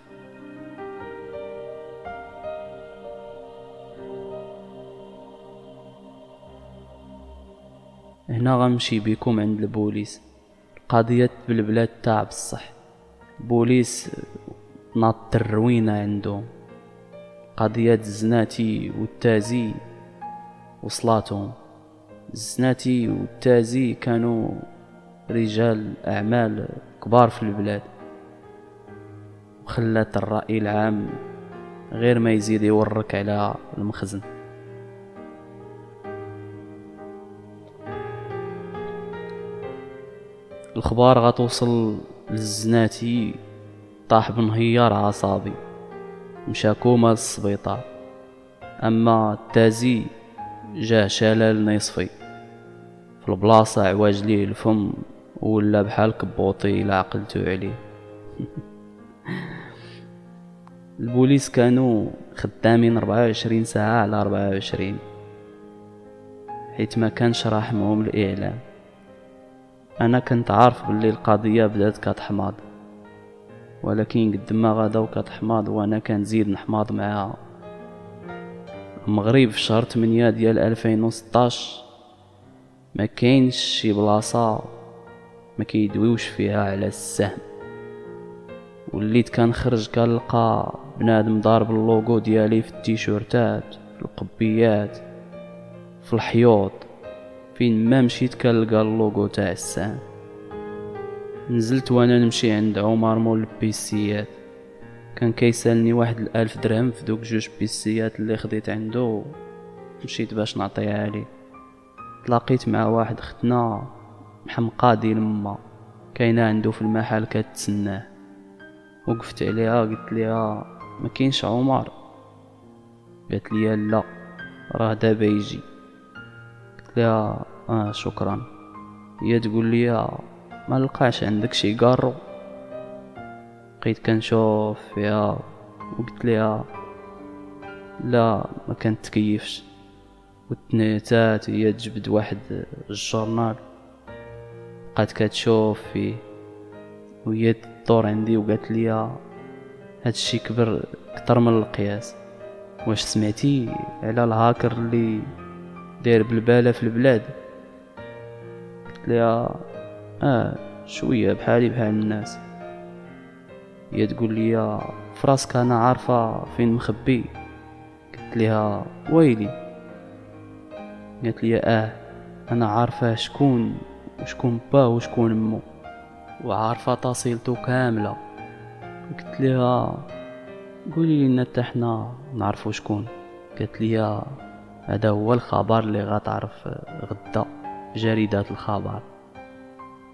هنا غنمشي بكم عند البوليس. القضيه بالبلاد تاع بصح، البوليس ناط الروينه عندهم. قضيه الزناتي والتازي وصلاتهم. الزناتي والتازي كانوا رجال اعمال كبار في البلاد، وخلات الرأي العام غير ما يزيد يورك على المخزن. الخبار غتوصل للزناتي، طاح بانهيار عصابي مشى كوما للسبيطار. اما التازي جاه شلال نصفي في البلاصه، عواج ليه الفم ولا بحال كبوطي الا عقلتو عليه. البوليس كانوا خدامين 24 ساعه على 24، حيت ما كانش راحمهم الاعلام. انا كنت عارف باللي القضيه بدات كتحماض، ولكن قد ما غدا وكتحماض وانا كنزيد نحماض معاها. المغرب في شهر 8 ديال 2016 ما كاينش شي بلاصه ما كيدويوش فيها على السهم. وليت كنخرج كنلقى بنادم ضارب اللوغو ديالي في التيشيرتات، في القبيات، في الحيوط، فين ما مشيت كنلقى اللوغو تاع السهم. نزلت وانا نمشي عند عمر مول البيسيات، كان كيسالني 1000 درهم في دوك 2 بيسيات اللي خديت عنده مشيت باش نعطيها ليه. تلاقيت مع واحد ختنا محمقه ديال ما كاينه عنده في المحل كتسناه. وقفت عليها قلت لها ما كاينش عمر؟ قالت لي لا راه دابا يجي. قلت لها شكرا. هي تقول لي ما لقاش عندك شي كارو؟ بقيت كنشوف فيها وقلت لها لا ما كانت تكيفش. وتنيتات هي تجبد واحد الجورنال بقات كتشوف فيه وهي تدور عندي وقالت لي هادشي كبر كتر من القياس. واش سمعتي على الهاكر اللي داير بالبالة في البلاد؟ قلت لها شويه بحالي بحال الناس. هي تقول لي فراسك انا عارفه فين مخبي؟ قلت لها ويلي. قالت لي انا عارفه شكون وشكون باه وشكون امو وعارفه تفاصيلته كامله. قلت لها قولي لنا حتى حنا نعرفوا شكون. قالت لي هذا هو الخبر اللي غتعرف غدا في جريدات الخبر.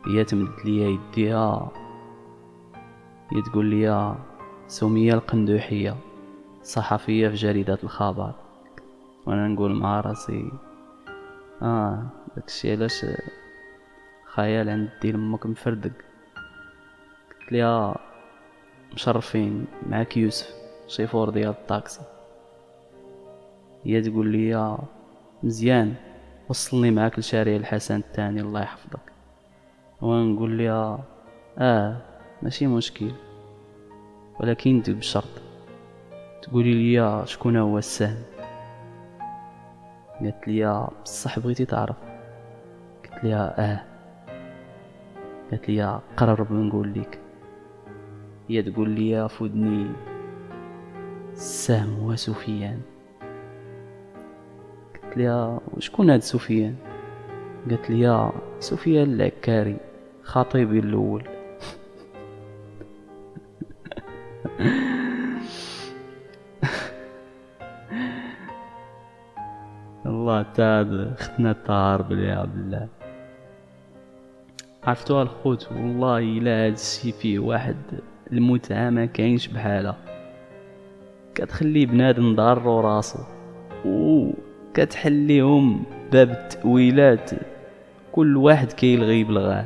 هي تمدت لي يديها، هي تقول لي سمية القندوحية صحفية في جريدة الخبر. وانا نقول مع راسي داكشي علاش خيال عند ديال امك مفردق. قلت لها مشرفين معاك يوسف شيفور ديال الطاكسي. هي تقول لي مزيان وصلني معاك لشارع الحسن الثاني الله يحفظك. وانا نقول لها ماشي مشكل ولكن دير بشرط تقولي لي شكون هو السهم. قالت لي بصح بغيتي تعرف؟ قلت لها قالت لي قرب نقول لك. هي تقول لي فودني السهم هو سفيان. قلت لها وشكون هاد سفيان؟ قالت لي سفيان العكاري خطيبي الاول. الله تعاد ختنا تهرب ليها بالله. عرفتوها الخوت والله الا هادشي فيه واحد المتعة ما كاينش بحالها. كتخلي بنادم ضارو راسو وكتحليهم باب التأويلات كل واحد كيلغي بلغاه.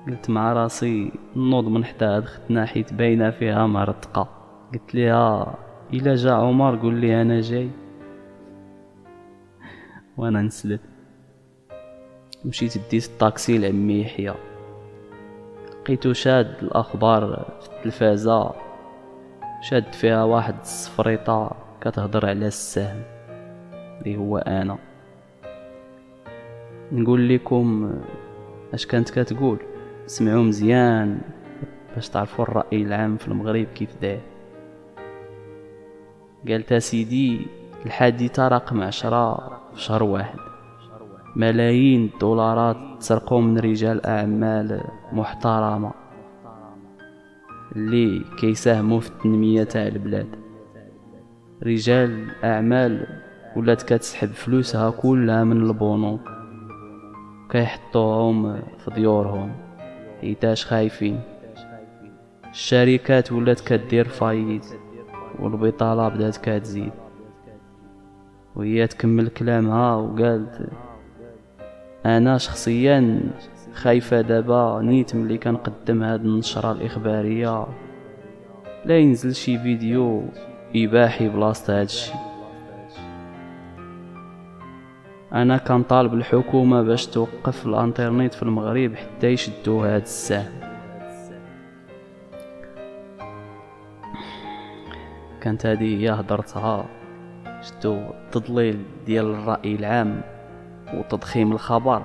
قلت مع راسي نوض من حتى هاد ختنا حيت باينه فيها مرتقه. قلت لها الا جا عمر قول لي انا جاي. وانا نسلت مشيت ديت الطاكسي لعمي يحيى. لقيتو شاد الاخبار في التلفازه شاد فيها واحد الصفريطه كتهضر على السهم اللي هو انا. نقول لكم اش كانت كتقول؟ سمعوا مزيان باش تعرفوا الرأي العام في المغرب كيف داير. قالت سيدي الحادثة رقم 10 في شهر واحد، ملايين الدولارات تسرقوا من رجال أعمال محترمة اللي كيساهموا في التنمية تاع البلاد. رجال أعمال ولات كتسحب فلوسها كلها من البنوك كيحطوهم في ديورهم حيتاش خايفين. الشركات ولات كدير فايت والبطالة بدات كتزيد. وهي تكمل كلامها وقالت انا شخصيا خايفة دابا نيت ملي كنقدم هاد النشرة الإخبارية لا ينزل شي فيديو إباحي بلاصة هادشي. انا كنطالب الحكومة باش توقف الانترنت في المغرب حتى يشدو هاد السهم. كانت هذه هي هضرتها. شتو التضليل ديال الرأي العام وتضخيم الخبر.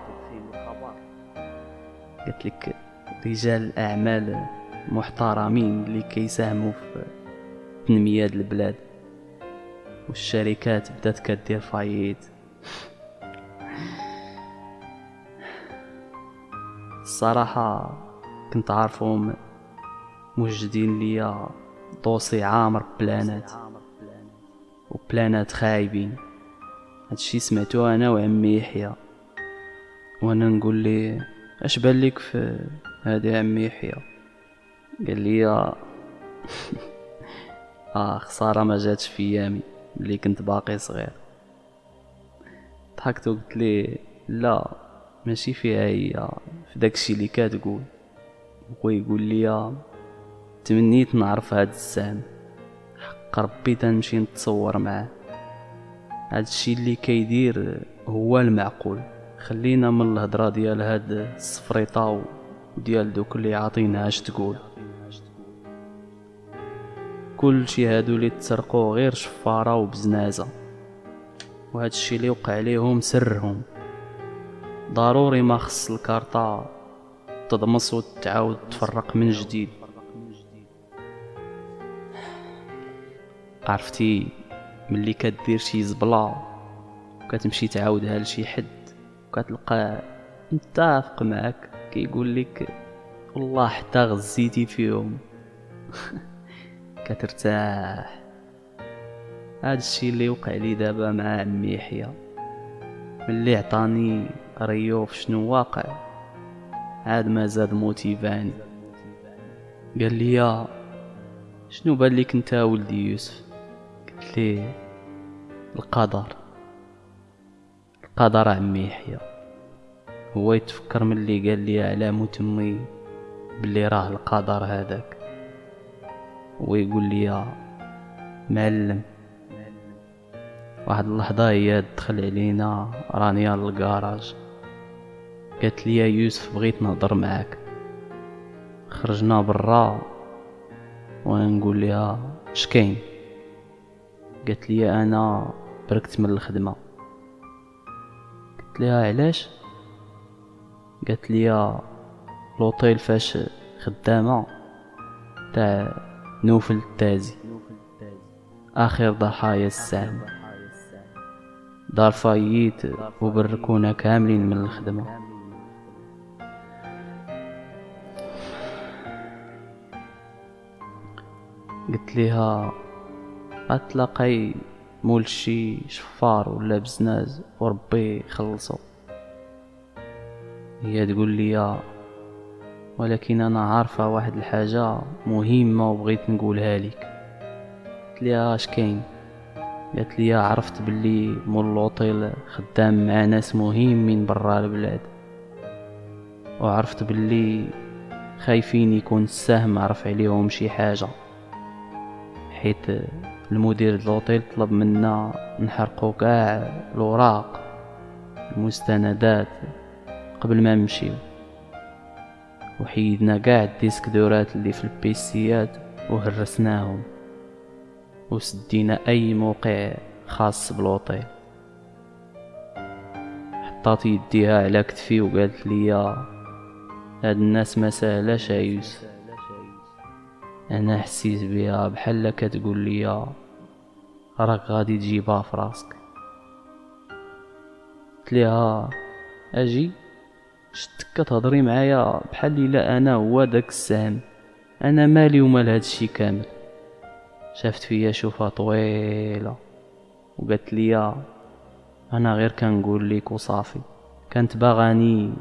قلت لك رجال الاعمال محترمين اللي كيساهموا في تنمية البلاد والشركات بدات كدير فايت. الصراحة كنت عارفهم موجدين ليا دوسي عامر بلانات وبلانات خايبين. هادشي سمعتو انا وعمي يحيى، وانا نقول ليه اش بان ليك في هادي عمي يحيى؟ قال لي خساره ما جاتش في ايامي ملي كنت باقي صغير. ضحكت وقلت ليه لا ماشي فيها هي، في داكشي اللي كتقول. خويا يقول لي تمنيت نعرف هاد الزعم، حق ربي تنمشي نتصور معاه. هادشي اللي كيدير هو المعقول. خلينا من الهضره ديال هاد السفريطه وديال دوك اللي عاطينهاش تقول. كل شي هادو اللي تسرقوا غير شفاره وبزنازه، وهادشي اللي وقع ليهم سرهم. ضروري ما خص الكارطه تضمس وتعاود تفرق من جديد. عرفتي ملي كدير شي زبله وكتمشي تعاودها لشي حد وكتلقاه متفق معاك كيقول لك والله حتى غزيتي فيهم كترتاح. هذا الشيء اللي وقع لي دابا مع عمي يحيى، ملي عطاني ريوف شنو واقع عاد ما زاد موتيفاني. قال لي شنو بان لك انت ولدي يوسف؟ قلت ليه القدر عمي يحيى. هو يتفكر ملي قال لي على متمي بلي راه القدر هذاك، ويقول لي معلم واحد اللحظه هي دخل علينا رانيا للكراج، قالت لي يا يوسف بغيت نهضر معاك. خرجنا برا وانا نقول لها شكاين؟ قالت لي انا بركت من الخدمه. قلت لها علاش؟ قالت لي لوطيل فاش خدامه تاع نوفل التازي اخر ضحايا السهم، دار فايت وبركونا كاملين من الخدمه. قلت لها اتلاقي مول شي شفار ولا بزناز وربي يخلصو. هي تقول لي ولكن انا عارفه واحد الحاجه مهمه وبغيت نقولها لك. قلت لها اش كاين؟ قالت لي عرفت باللي مول لوطيل خدام مع ناس مهمين برا البلاد، وعرفت باللي خايفين يكون السهم عرف عليهم شي حاجه، حيت المدير لوطيل طلب منا نحرقوا كاع الاوراق المستندات قبل ما نمشيو، وحيدنا كاع الديسك دورات اللي في البيسيات وهرسناهم، وسدينا اي موقع خاص بالوطيل. حطات يديها على كتفي وقالت لي هاد الناس ما سهلاش يا يوسف. انا حسيت بها بحال كتقول لي راك غادي تجيبها في راسك. قلت لها اجي؟ شتك كتهضري معايا بحال الا انا هو داك السهم، انا مالي ومال هادشي كامل. شافت فيا شوفه طويله وقالت لي انا غير كنقول ليك وصافي، كانت باغاني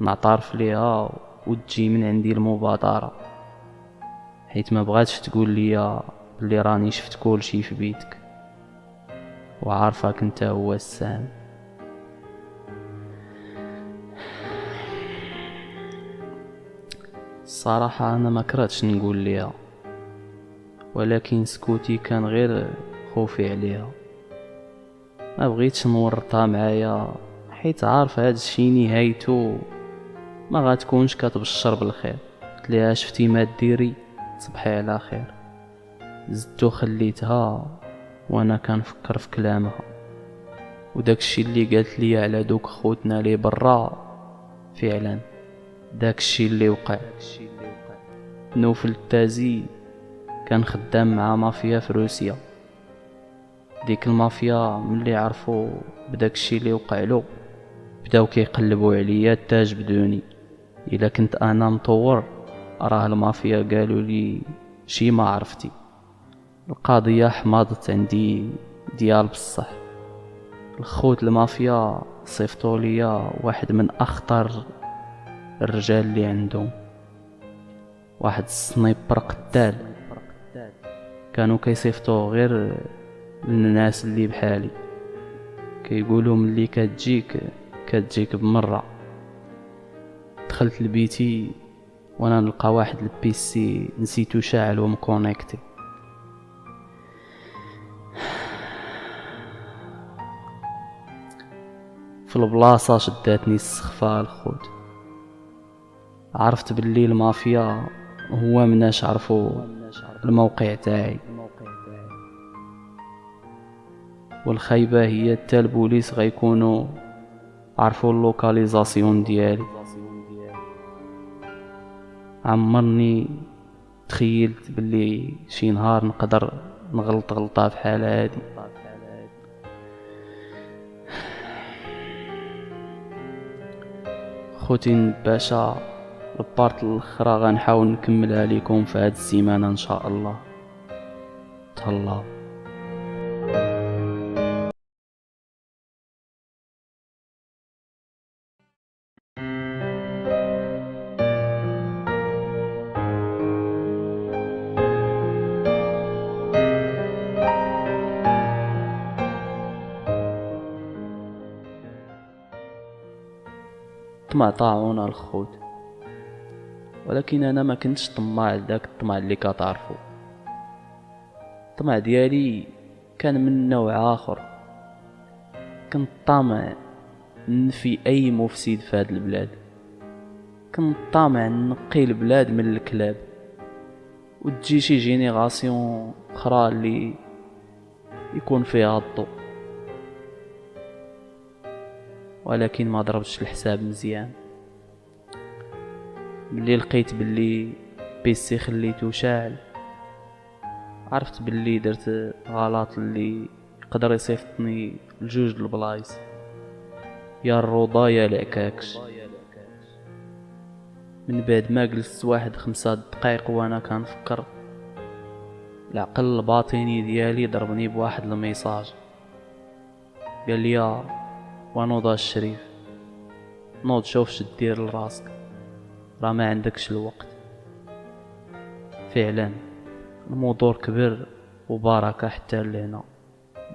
نعترف ليها وتجي من عندي المبادره، حيت ما بغاتش تقول لي بلي راني شفت كل شي في بيتك وعارفك انت هو السام. الصراحه انا ما كرهتش نقول ليها، ولكن سكوتي كان غير خوفي عليها. ما بغيتش نورطها معايا حيت عارف هاد الشي نهايته ما غاتكونش كتبشر بالخير. قلت لها شفتي ما ديري تصبحي على خير. زدتو خليتها وانا كنفكر في كلامها وداكشي اللي قالت لي على دوك خوتنا لي برا، فعلا داكشي اللي وقع. نوفل التازي كان خدام مع مافيا في روسيا. ديك المافيا ملي عرفوا بداكشي اللي وقع له بداو كيقلبوا عليا حتى جبدوني. الا كنت انا مطور راه المافيا قالوا لي شي ما عرفتي. القضيه حماضت عندي ديال بصح، الخوت المافيا صيفطوا ليا واحد من اخطر الرجال اللي عندهم، واحد السنايبر قتال. كانوا كيصيفطوه غير للناس اللي بحالي، كيقولوا ملي كتجيك بمره. دخلت لبيتي وانا نلقى واحد البيسي نسيتو شاعل ومكونيكتي. في البلاصه شداتني السخفه الخوت. عرفت باللي المافيا هو مناش عرفوا الموقع تاعي، والخيبه هي حتى البوليس غيكونوا عرفوا اللوكاليزاسيون ديالي. عمرني تخيلت باللي شي نهار نقدر نغلط غلطه بحال هادي. خوتي باشا، البارت الاخرى غنحاول نكملها لكم في هاد السيمانه ان شاء الله. تهلاو. طمع طاعون الخوت، ولكن انا ما كنتش طماع لذاك الطمع اللي كتعرفوا. الطمع ديالي كان من نوع اخر. كنت طامع نفي اي مفسد في هاد البلاد، كنت طامع نقي البلاد من الكلاب وتجي شي جينيراسيون اخرى اللي يكون فيها الضوء. ولكن ما ضربتش الحساب مزيان. ملي لقيت باللي بيسي خليتو شاعل، عرفت باللي درت غلط اللي يقدر يصيفطني لجوج البلايص، يا الروضة يا العكاكش. من بعد ما جلست واحد 5 دقايق وانا كنفكر، العقل الباطني ديالي ضربني بواحد الميساج. قال لي ونوض الشريف، نوض شوف شدير لراسك، راه ما عندكش الوقت. فعلا الموضوع كبر وبركة حتى لهنا.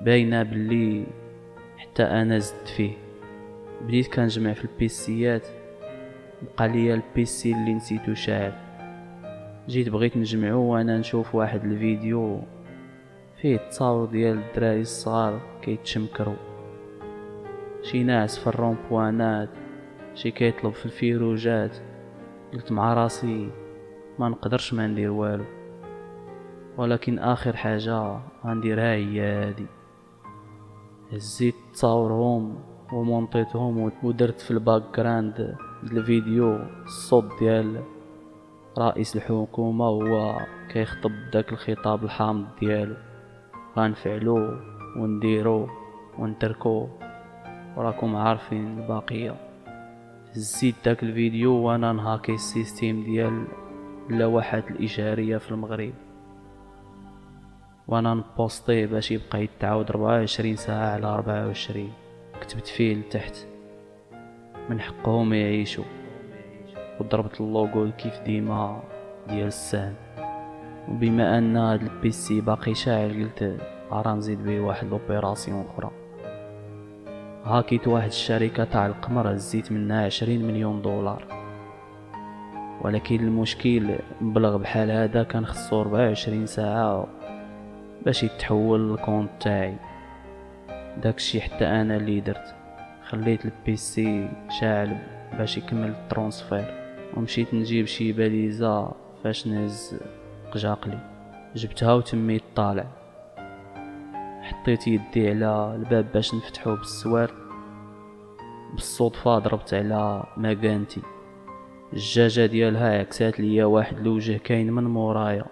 باينه باللي حتى انا زدت فيه. بديت كنجمع في البيسيات، بقى ليا البيسي اللي نسيتو شاعل. جيت بغيت نجمعو وانا نشوف واحد الفيديو فيه التصاور ديال الدراري الصغار كيتشمكرو، شي ناعس في الرومبوانات، شي كيطلب في الفيروجات. قلت مع راسي ما نقدرش ما ندير والو، ولكن اخر حاجه غنديرها هي هادي. هزيت تصاورهم ومونطيتهم ودرت في الباك جراند الفيديو الصوت ديال رئيس الحكومه وهو كيخطب داك الخطاب الحامض ديالو. غنفعلو ونديرو ونتركو، وراكم عارفين الباقيه. هزيت داك الفيديو وانا نهاكي السيستيم ديال اللوحات الاشاريه في المغرب، وانا نبوستيه باش يبقى يتعاود 24 ساعه على 24. كتبت فيه لتحت من حقهم يعيشوا، وضربت اللوغو كيف ديما ديال السهم. وبما ان هاد البيسي باقي شاعل، قلت راه نزيد بيه واحد لوبيراسيون اخرى. هاكيت واحد الشركه تاع القمر، هزيت منها 20 مليون دولار. ولكن المشكل مبلغ بحال هذا كان خصو 24 ساعه باش يتحول للكونت تاعي. داكشي حتى انا اللي درت، خليت البيسي شاعل باش يكمل الترانسفير، ومشيت نجيب شي باليزه فاش نهز قجاقلي. جبتها وتميت طالع، حطيت يدي على الباب باش نفتحو بالسوار. بالصدفه ضربت على مكانتي، الجاجه ديالها عكسات ليا واحد الوجه كاين من مورايا.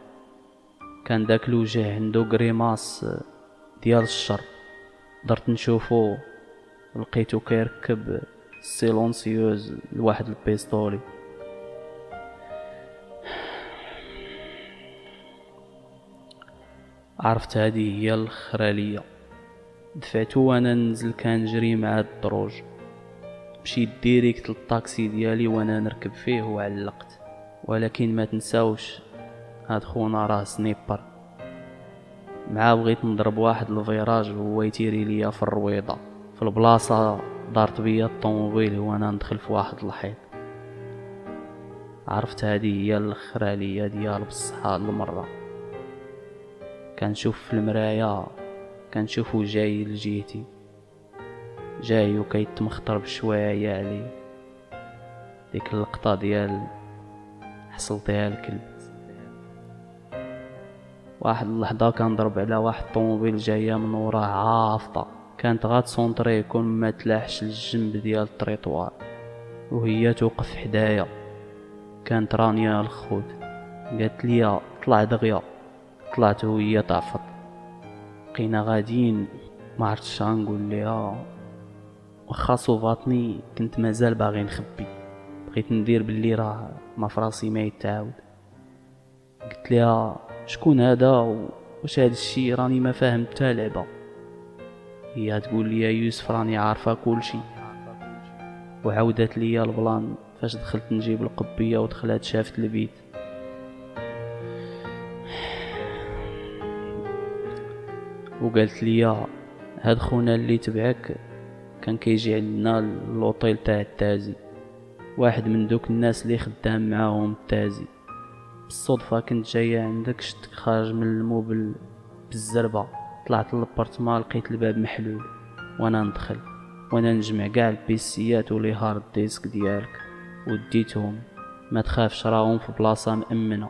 كان داك الوجه عنده غريماس ديال الشر. درت نشوفو، لقيتو كيركب سيلونسيوز لواحد البيستولي. عرفت هذه هي الخراليه. دفعتو وانا ننزل كنجري مع الدروج. مشيت ديريكت للطاكسي ديالي وانا نركب فيه وعلقت. ولكن ما تنساوش هاد خونا راه سنيبر، مع بغيت نضرب واحد الفيراج وهو يتيري ليا في الرويضه. في البلاصه دارت بيا الطوموبيل وانا ندخل في واحد الحيط. عرفت هذه هي الاخراليه ديال بصح هاد المره كنشوف في المرايه، كنشوفو جاي لجهتي، جاي وكيتمخطر بشويه عليه. ديك اللقطه ديال حصلتها الكلب. واحد اللحظه كنضرب على واحد الطوموبيل جايه من وراه عافطه، كانت غاتسونطري يكون ما تلاحش للجنب ديال الطريطوار وهي توقف حدايا. كانت رانيه الخوت، قالت لي طلع دغيا. طلعت وهي تعفط. بقينا غاديين، ما عرفتش غنقول ليها. واخا صوفاتني كنت مازال باغي نخبي، بغيت ندير باللي راه ما فراسي ما يتعاود. قلت لها شكون هذا واش هذا الشيء راني ما فاهم حتى لعبه. هي تقول لي يا يوسف راني عارفه كلشي، وعاودت لي البلان فاش دخلت نجيب القبيه ودخلت شافت البيت. وقالت لي هاد خونا اللي تبعك كان كيجي عندنا لوطيل تاع التازي، واحد من دوك الناس اللي خدام معاهم التازي. بالصدفه كنت جايه عندك، شتك خارج من الموبل بالزربه. طلعت للبارتمان لقيت الباب محلول وانا ندخل وانا نجمع كاع البيسيات ولي هارد ديسك ديالك وديتهم. ما تخافش راهم في بلاصه مأمنه.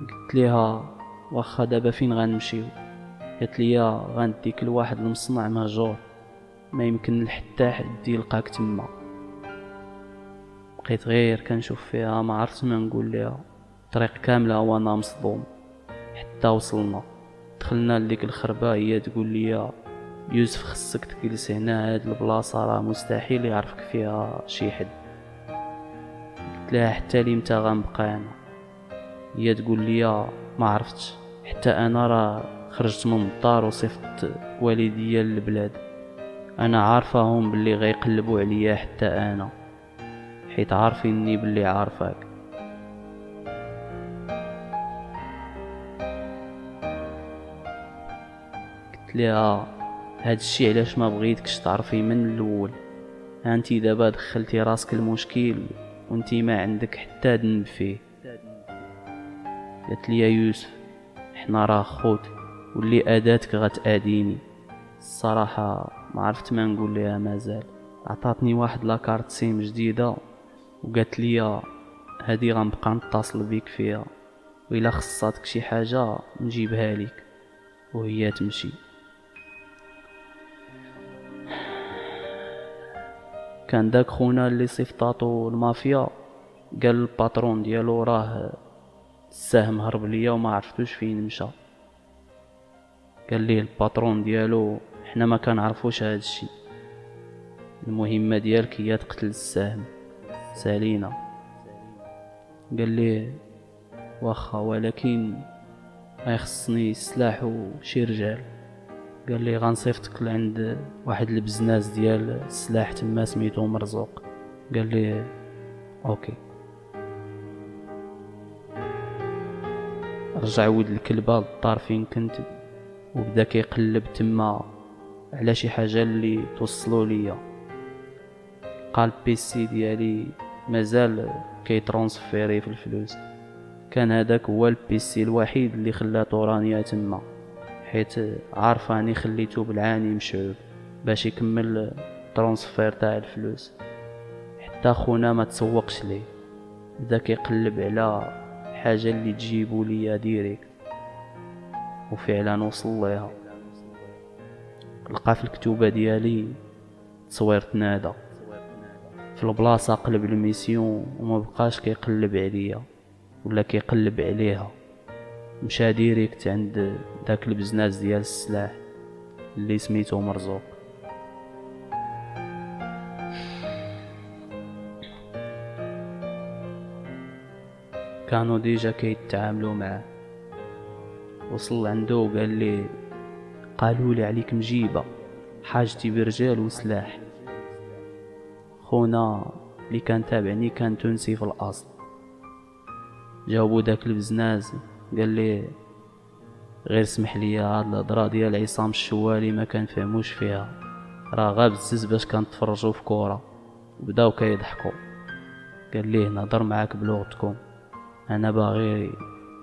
قلت ليها واخا دابا فين غنمشيو؟ قالت لي غنديك لواحد المصنع مهجور، ما يمكن لحتى حد يلقاك تما. بقيت غير كنشوف فيها، ما عرفت ما نقول ليها. طريق كامله وانا مصدوم حتى وصلنا. دخلنا لديك الخربه، هي تقول لي يوسف خصك تجلس هنا، هاد البلاصه راه مستحيل يعرفك فيها شي حد. قلت لها حتى لمتى غنبقى انا؟ هي تقول لي ما عرفتش، حتى انا راه خرجت من الدار وصيفط والديا للبلاد. انا عارفاهم باللي غيقلبوا عليا حتى انا، حيت عارفيني باللي عارفاك. قلت لها هاد الشي علاش ما بغيتكش تعرفي من الاول. انتي دابا دخلتي راسك المشكل وانتي ما عندك حتى ذنب فيه. قالت لي يا يوسف حنا راه خوت، واللي اداتك غتاديني. الصراحه ما عرفت ما نقول لها مازال. عطاتني واحد لاكارت سيم جديده وقالت لي هادي غنبقى نتصل بيك فيها، وإلا خصاتك شي حاجه نجيبها لك. وهي تمشي. كان داك خونا اللي صيفطاتو المافيا قال الباترون ديالو راه السهم هرب ليا وما عرفتوش فين مشى. قال ليه الباترون ديالو حنا ما كنعرفوش هذا الشيء، المهمه ديالك هي تقتل السهم، سالينا. قال ليه واخا، ولكن غيخصني سلاح وشي رجال. قال لي غنصيفطك لعند واحد البزناس ديال السلاح تما سميتو مرزوق. قال لي اوكي. رجع ود الكلبه للدار فين كنت وبدا كيقلب تما على شي حاجه اللي توصلوا ليا. قال بيسي ديالي مازال كيترونسفيري في الفلوس. كان هذاك هو البيسي الوحيد اللي خلاته رانيا تما، حيت عارفاني خليته بالعاني مشعوب باش يكمل الترونسفير تاع الفلوس. حتى خونا ما تسوقش ليه، بدا كيقلب على حاجه اللي تجيبو ليا ديريكت، وفعلا وصل ليها. لقى في الكتوبه ديالي تصوير تنادى في البلاصه. قلب الميسيون وما بقاش كيقلب عليا ولا كيقلب عليها، مشى ديريكت عند داك البزناس ديال السلاح اللي سميتو مرزوق. كانوا ديجا كيتعاملوا معاه. وصل عنده وقال لي قالوا لي عليك مجيبه، حاجتي برجال وسلاح. خونا اللي كان تابعني كان تونسي في الاصل. جاوبو داك البزناز قال لي غير سمح لي، هاد الهضره ديال عصام الشوالي ما كنفهموش فيها، راه غا بزز باش كنتفرجوا في كوره. بداو كيضحكوا. قال ليه نهضر معاك بلغتكم، انا باغي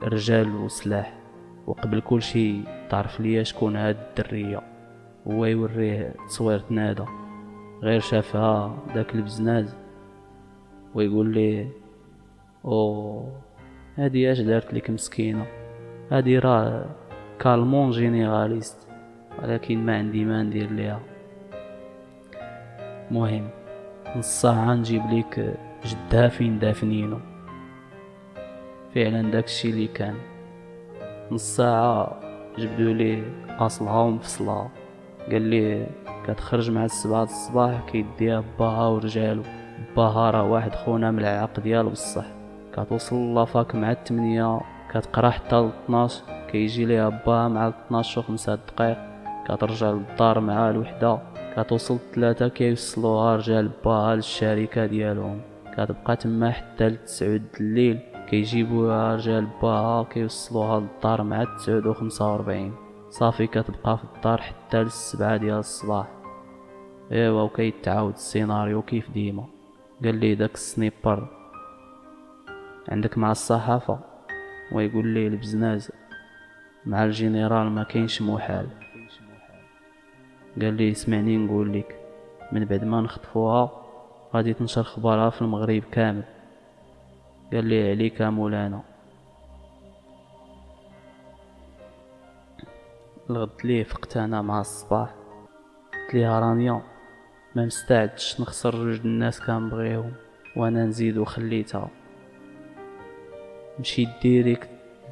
رجال وسلاح، وقبل كل شيء تعرف ليا شكون هاد الدريه. هو يوريه تصويرة نادا غير شافها داك البزناز ويقول لي او هادي اش دارت لك مسكينه، هادي راه كالمون جينيراليست، ولكن ما ندير ليها. مهم نص ساعه نجيب ليك جدها فين دافنينو. فعلا داكشي اللي كان. نص ساعه جبدوا لي اصلها ومفصلها. قال لي كتخرج مع 7 الصباح كيديها باها ورجالو. باها راه واحد خونا من العراق ديالو بصح. كتوصل لافاك مع 8 كتقرا حتى 12 كيجي ليها باها مع 12 و5 دقائق. كترجع للدار مع الوحده. كتوصل 3 كيوصلوها رجال باها للشركه ديالهم. كتبقى تما حتى 9 الليل كيجيبوها رجال باها كيوصلوها للدار مع 9:45. صافي كتبقى في الدار حتى 7 ديال الصباح. ايوا وكيتعاود السيناريو كيف ديما. قال لي داك السنيبر عندك مع الصحافه؟ ويقول لي البزناز مع الجنرال ما كاينش محال. قال لي اسمعني نقول لك، من بعد ما نخطفوها غادي تنشر خبارها في المغرب كامل. قال لي عليك مولانا. الغد ليه فقت انا مع الصباح. قلت ليها رانيا ما مستعدش نخسر جوج الناس كنبغيهم وانا نزيد وخليتها. مشيت ديريكت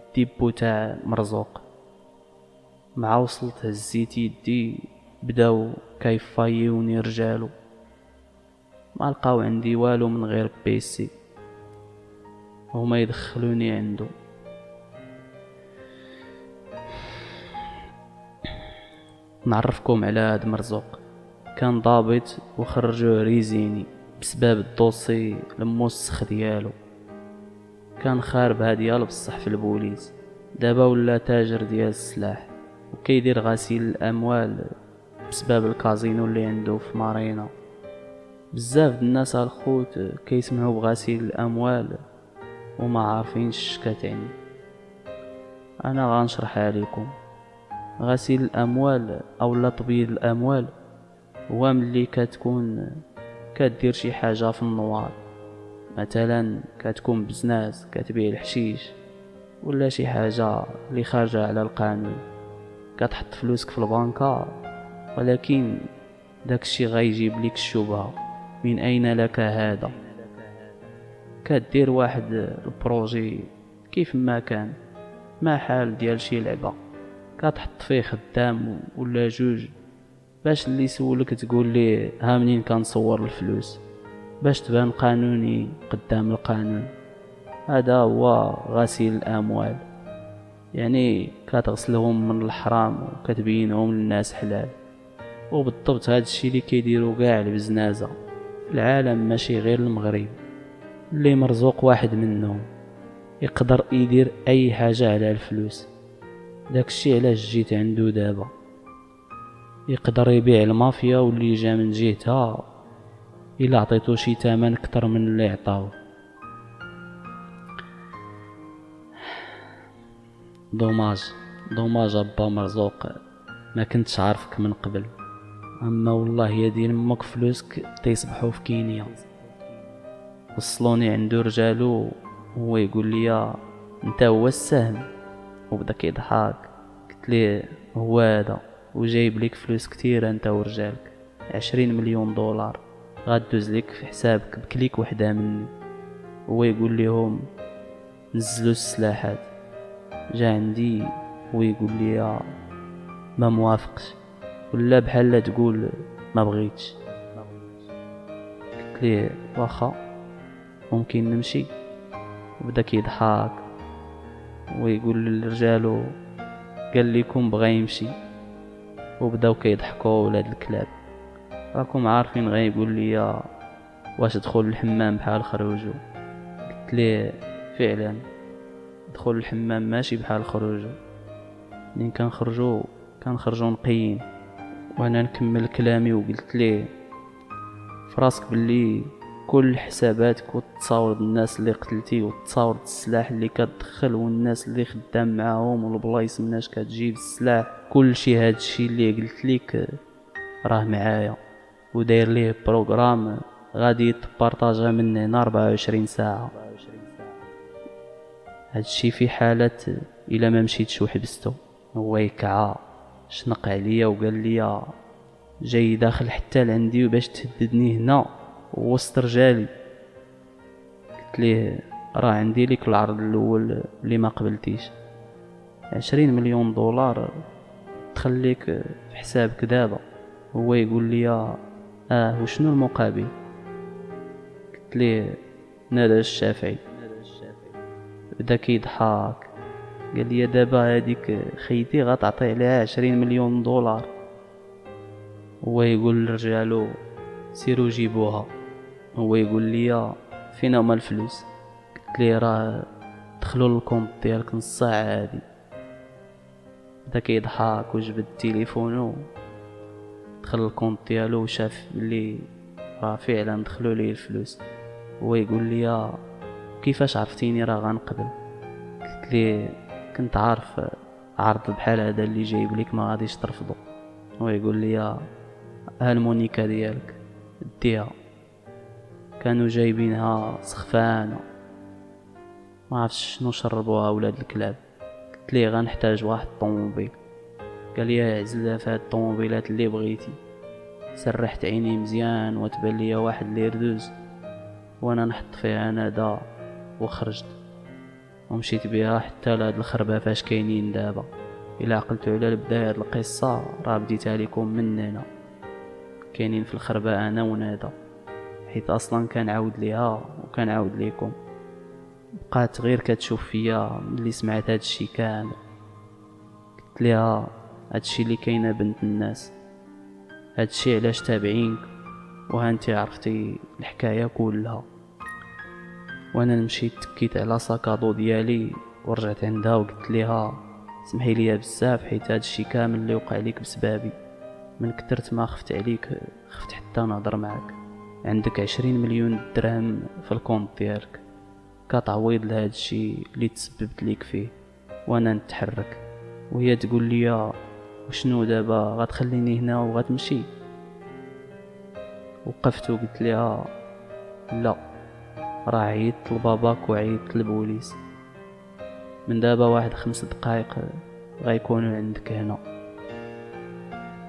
الديبو تاع مرزوق. مع وصلت هزيت يدي بداو كيفايوني رجالو. ما لقاو عندي والو من غير بيسي. هما يدخلوني عنده. نعرفكم على هاد مرزوق. كان ضابط وخرجوه ريزيني بسبب الدوسي الموسخ ديالو. كان خارب ديالو بصح في البوليس. دابا ولا تاجر ديال السلاح وكيدير غسيل الاموال بسبب الكازينو اللي عنده في مارينا. بزاف الناس الخوت كيسمعوا بغسيل الاموال وما عارفينش كتعني. انا غنشرحها لكم. غسيل الاموال او تبييض الاموال هو ملي كتكون كدير شي حاجه في النوار، مثلا كتكون بزنس كتبيع الحشيش ولا شي حاجه اللي خارجه على القانون. كتحط فلوسك في البنكه ولكن داكشي غيجيب ليك الشبهه، من اين لك هذا؟ كدير واحد البروجي كيف ما كان ما حال ديال شي لعبه، كتحط فيه خدام ولا جوج باش اللي يسولك تقول ليه ها منين كنصور الفلوس، باش تبان قانوني قدام القانون. هذا هو غسيل الاموال، يعني كتغسلهم من الحرام وكتبينهم للناس حلال. وبالضبط هذا الشيء اللي كيديروا كاع البزنازه في العالم، ماشي غير المغرب. اللي مرزوق واحد منهم يقدر يدير اي حاجه على الفلوس. داكشي علاش جيت عنده دابا. يقدر يبيع المافيا واللي جا من جهتها الا عطيتو شي ثمن اكثر من اللي عطاوه. دوماج ابا مرزوق، ما كنتش عارفك من قبل. اما والله يا دين امك فلوسك تيصبحوا في كينيا. وصلوني عنده رجالو هو يقول لي انت هو السهم، وبدا كيضحك. قلت ليه هو هذا وجايب لك فلوس كتير انت ورجالك، 20 مليون دولار غادوز لك في حسابك بكليك وحده مني. هو يقول لهم نزلوا السلاحات. جا عندي ويقول لي ما موافقش ولا بحال تقول ما بغيتش. قلت ليه واخا ممكن نمشي. وبدا كيضحك ويقول للرجالو قال لكم بغا يمشي. وبداو كيضحكوا ولاد الكلاب. راكم عارفين غيقول لي واش دخول الحمام بحال خروجو؟ قلت ليه فعلا دخول الحمام ماشي بحال خروجو، منين كنخرجو نقيين. وانا نكمل كلامي وقلت ليه فراسك باللي كل الحساباتك والتصاور الناس اللي قتلتي والتصاور السلاح اللي كتدخل والناس اللي خدام معاهم والبلايص مناش كتجيب السلاح، كل شي هادشي اللي قلت لك راه معايا وداير ليه بروغرام غادي تبارطاجا من هنا 24 ساعة. هادشي في حالة الا ما مشيتش وحبستو. هو يكعى شنق عليا وقال لي جاي داخل حتى لعندي باش تهددني هنا وسط رجالي. قلت ليه راه عندي لك العرض الاول اللي ما قبلتيش، 20 مليون دولار تخليك في حسابك دابا. هو يقول لي وشنو المقابل؟ قلت ليه نادى الشافعي. بدا كيضحك قال لي دابا هذيك خيتي غتعطي عليها 20 مليون دولار. هو يقول لرجالو سيروا جيبوها. هو يقول لي فين هما الفلوس؟ قلت ليه راه دخلوا للكونط ديالك نص ساعه هادي. بدا كيضحك وجبد تليفونو دخل الكونط ديالو وشاف بلي راه فعلا دخلوا ليه الفلوس. هو يقول لي كيفاش عرفتيني راه غنقبل؟ قلت ليه كنت عارف عرض بحال هذا اللي جايب لك ما غاديش ترفضو. هو يقول لي ها المونيكا ديالك ديها، كانوا جايبينها سخفانه ما عرفتش شنو شربوها ولاد الكلاب. قلت ليه غنحتاج واحد الطوموبيل. قال لي عزلها في هاد الطوموبيلات اللي بغيتي. سرحت عيني مزيان وتبان لي واحد ليردوز وانا نحط فيها نادا وخرجت ومشيت بها حتى لهاد الخربه فاش كاينين دابا. الا عقلتوا على البدايه هاد القصه راه بديتها لكم من هنا. كاينين في الخربه انا ونادا، حيت اصلا كنعاود ليها وكنعاود ليكم. بقات غير كتشوف فيا ملي سمعت هادشي كامل. قلت ليها هادشي اللي كاينه بنت الناس، هادشي علاش تابعينك وهانتي عرفتي الحكايه كلها. وانا مشيت تكيت على ساكادو ديالي ورجعت عندها وقلت ليها سمحي لي بزاف حيت هادشي كامل اللي وقع ليك بسبابي. من كترت ما خفت عليك خفت حتى نهضر معاك. عندك 20 مليون درهم في الكونط ديالك كتعويض لهاد الشيء اللي تسببت ليك فيه. وانا نتحرك وهي تقول لي وشنو دابا غتخليني هنا وغتمشي؟ وقفت وقلت لها لا، راه عيطت لباباك وعيطت للبوليس، من دابا واحد 5 دقائق غيكونوا عندك هنا.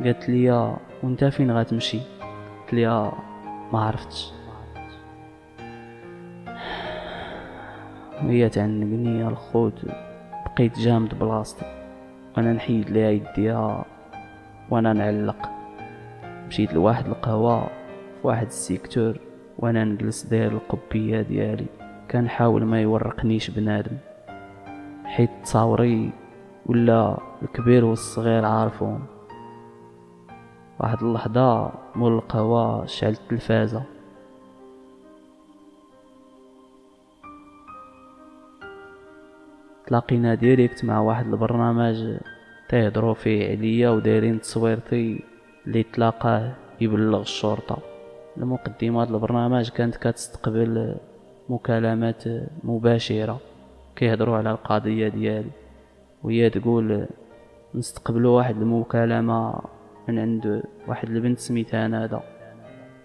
قالت لي وانت فين غتمشي؟ قلت لها ما عرفتش. وهي تعنقني الخوت. بقيت جامد بلاصتي وانا نحيد ليها يديها وانا نعلق. مشيت لواحد القهوه في واحد السيكتور وانا نجلس داير القبيه ديالي. كنحاول ما يورقنيش بنادم حيت تصاوري ولا الكبير والصغير عارفهم. واحد اللحظه مول القهوه شعلت التلفازه. تلاقينا ديريكت مع واحد البرنامج تيهضروا فيه عليا ودايرين تصويرتي اللي تلاقاه يبلغ الشرطه. المقدمات البرنامج كانت كتستقبل مكالمات مباشره كيهضروا على القضيه ديالي، وهي تقول نستقبلوا واحد المكالمه من عند واحد البنت سميتها نادا.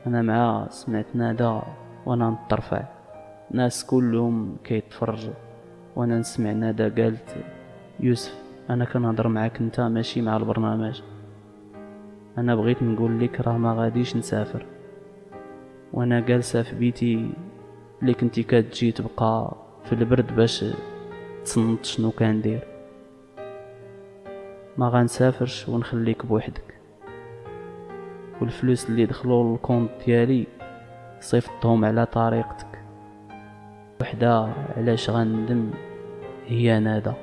انا معها سمعت نادا وانا نطرفع، ناس كلهم كيتفرجوا وانا نسمع نادا قالت يوسف انا كنهضر معاك انت ماشي مع البرنامج. انا بغيت نقول لك راه ما غاديش نسافر، وانا جالسه في بيتي اللي كنتي كتجي تبقى في البرد باش تصنت شنو كندير. ما غنسافرش ونخليك بوحدك، والفلوس اللي دخلوا للكونط ديالي صيفطهم على طريقتك وحده. علاش غندم؟ هي نادا.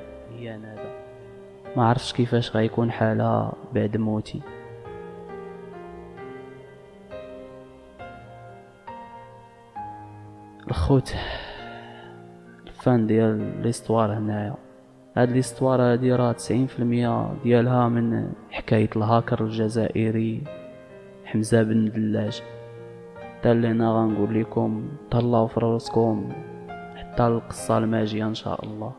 ما عرفتش كيفاش غيكون حالها بعد موتي. الخوت، الفان ديال ليستوار هنايا، هاد ليستوار هادي راه 90% ديالها من حكاية الهاكر الجزائري حمزة بن دلاج. حتى اللينا غنقول لكم تهلاو في راسكم حتى القصة الماجية ان شاء الله.